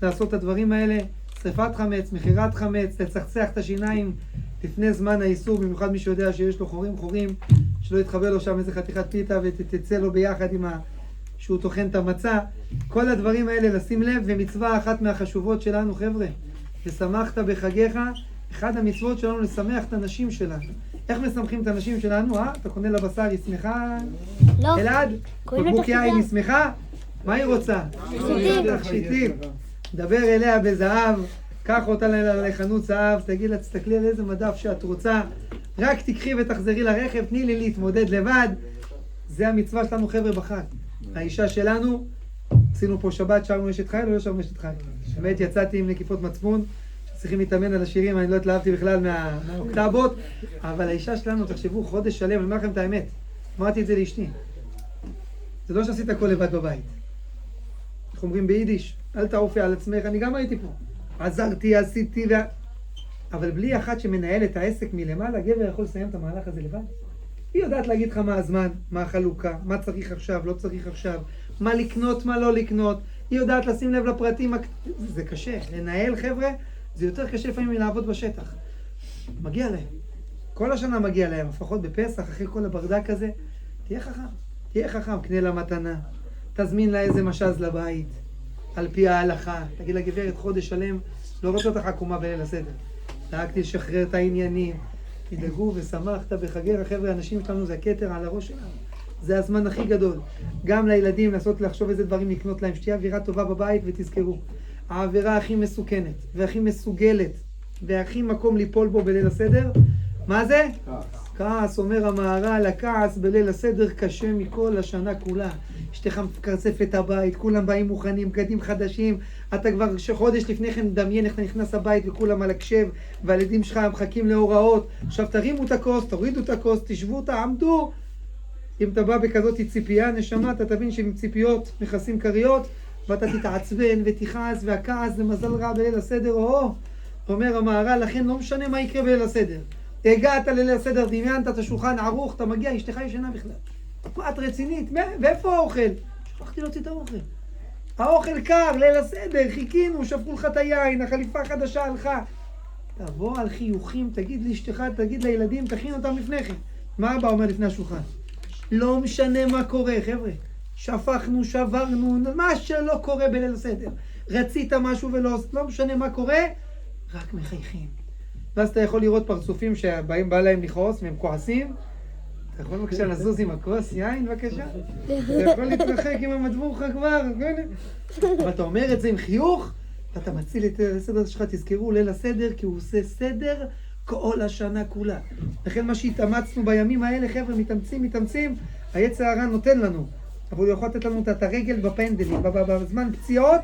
לעשות את הדברים האלה. שריפת חמץ, מחירת חמץ, לצחצח את השיניים לפני זמן האיסור, במיוחד מי שיודע שיש לו חורים, שלא יתחבא לו שם איזה חתיכת פיתה ותצא לו ביחד עם שהוא טוחן את המצה. כל הדברים האלה לשים לב, ומצווה אחת מהחשובות שלנו, חבר'ה, ושמחת בחגיך, אחד המצוות שלנו לשמח את הנשים שלנו. איך משמחים את הנשים שלנו? אתה קונה לה בשר, היא שמחה? לא. אלעד? בקבוק יין, היא שמחה? מה היא רוצה? תכשיטים. דבר אליה בזהב, קח אותה לחנות זהב, תגיד לה, תסתכלי על איזה מדף שאת רוצה, רק תקחי ותחזרי לרכב, תני לי להתמודד לבד. זה המצווה שלנו, חבר'ה, בחג. האישה שלנו, עשינו פה שבת, שרנו אשת חיל או לא שרנו אשת חיל? באמת יצאתי עם נקיפות מצפון, צריכים להתאמן על השירים, אני לא התלהבתי בכלל מהאוקטבות, אבל האישה שלנו, תחשבו, חודש שלם, אני אומר לכם את האמת, אמרתי את זה לאשתי. זה לא שעשית הכל לבד בבית. איך אומרים ביידיש? אל תעופי על עצמך, אני גם הייתי פה. עזרתי, עשיתי, אבל בלי אחת שמנהל את העסק מלמעלה, גבר יכול לסיים את המהלך הזה לבד. היא יודעת להגיד לך מה הזמן, מה החלוקה, מה צריך עכשיו, לא צריך עכשיו, מה לקנות, מה לא לקנות. היא יודעת לשים לב לפרטים. זה קשה. לנהל, חבר'ה, זה יותר קשה לפעמים מלעבוד בשטח. מגיע להם. כל השנה מגיע להם, לפחות בפסח, אחרי כל הברדק הזה. תהיה חכם. תהיה חכם, קנה לה מתנה. תזמין לה איזה משז לבית, על פי ההלכה. תגיד לה, גברת, חודש שלם, לא רוצה אותך עקומה בליל הסדר. דאגתי לשחרר את העניינים. תדאגו ושמחת בחגר. החבר'ה, האנשים שלנו זה הכתר על הראש שלנו. זה הזמן הכי גדול. גם לילדים לנסות לחשוב איזה דברים לקנות להם. שתהיה אווירה טובה בבית, ותזכרו. האווירה הכי מסוכנת, והכי מסוגלת, והכי מקום ליפול בו בליל הסדר. מה זה? כעס, אומר המהר"ל, הכעס בליל הסדר קשה מכל השנה כולה. אשתך מקרצף את הבית, כולם באים מוכנים, בגדים חדשים, אתה כבר חודש לפני כן מדמיין איך אתה נכנס הבית וכולם על הקשב, והילדים שלך מחכים להוראות. עכשיו תרימו את הכוס, תורידו את הכוס, תשבו, תעמדו. אם אתה בא בכזאת ציפייה, נשמה, אתה תבין שעם ציפיות מכסים קריות, ואתה תתעצבן ותכעס, והכעס זה מזל רע בליל הסדר. אומר המהר"ל, לכן לא משנה מה יקרה בליל הסדר. הגעת לליל הסדר, דמיינת את השולחן ערוך, אתה מגיע, אשתך ישנה בכלל. מה, את רצינית? ואיפה האוכל? שכחתי להוציא את האוכל. האוכל קר, ליל הסדר, חיכינו, שפכו לך את היין, החליפה החדשה הלכה. תבוא על חיוכים, תגיד לאשתך, תגיד לילדים, תכין אותם לפני כן. מה אבא אומר לפני השולחן? לא משנה מה קורה, חבר'ה. שפכנו, שברנו, מה שלא קורה בליל הסדר. רצית משהו ולא, לא משנה מה קורה, רק מחייכים. ואז אתה יכול לראות פרצופים שבאים בא להם לכעוס והם כועסים. אתה יכול בבקשה לזוז עם הכוס יין, בבקשה? אתה יכול להתרחק עם המדבוך כבר, ואתה אומר את זה עם חיוך, ואתה מציל את הסדר שלך. תזכרו, ליל הסדר, כי הוא עושה סדר כל השנה כולה. לכן מה שהתאמצנו בימים האלה, חבר'ה, מתאמצים, היצר הרע נותן לנו. אבל הוא יכול לתת לנו את הרגל בפנדלים, בזמן פציעות,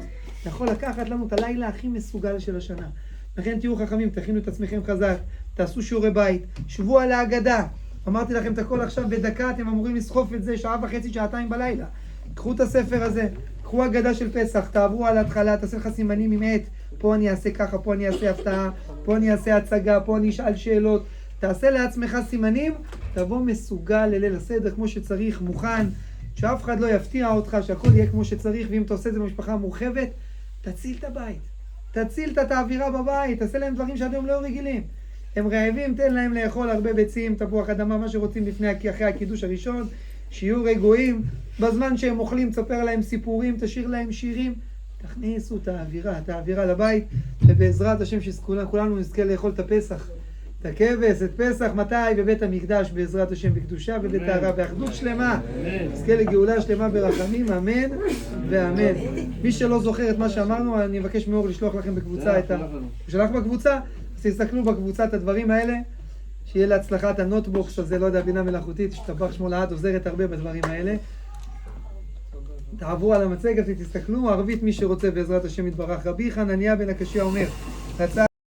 יכול לקחת לנו את הלילה הכי מסוגל של השנה. לכן תהיו חכמים, תכינו את עצמכם חזק, תעשו שיעורי בית, שבו על ההגדה. אמרתי לכם את הכל עכשיו בדקה, אתם אמורים לסחוף את זה שעה וחצי, שעתיים בלילה. קחו את הספר הזה, קחו הגדה של פסח, תעברו על ההתחלה, תעשה לך סימנים עם עט, פה אני אעשה ככה, פה אני אעשה הפתעה, פה אני אעשה הצגה, פה אני אשאל שאלות. תעשה לעצמך סימנים, תבוא מסוגל לליל הסדר כמו שצריך, מוכן, שאף אחד לא יפתיע אותך, שהכל יהיה כמו שצריך. ואם אתה עושה את זה במשפחה מורחבת, תציל את הבית. תציל את האווירה בבית, תעשה להם דברים שאתם לא רגילים. הם רעבים, תן להם לאכול הרבה ביצים, תפוח אדמה, מה שרוצים אחרי הקידוש הראשון. שיהיו רגועים, בזמן שהם אוכלים תספר להם סיפורים, תשאיר להם שירים. תכניסו את האווירה לבית, ובעזרת השם שכולנו נזכה לאכול את הפסח, את הכבש, את פסח, מתי? בבית המקדש, בעזרת השם, בקדושה ובטהרה, באחדות שלמה. נזכה לגאולה שלמה ברחמים, אמן ואמן. מי שלא זוכר את מה שאמרנו, אני מבקש מאור לשלוח לכם בקבוצה את שלח בקבוצה, אז תסתכלו בקבוצה את הדברים האלה, שיהיה להצלחת הנוטבוקס הזה, לא יודע, בינה מלאכותית, שתבח שמו לעד, עוזרת הרבה בדברים האלה. תעברו על המצגת ותסתכלו, ערבית מי שרוצה בעזרת השם יתברך. רבי חנניה בן הקשיא אומר, רצה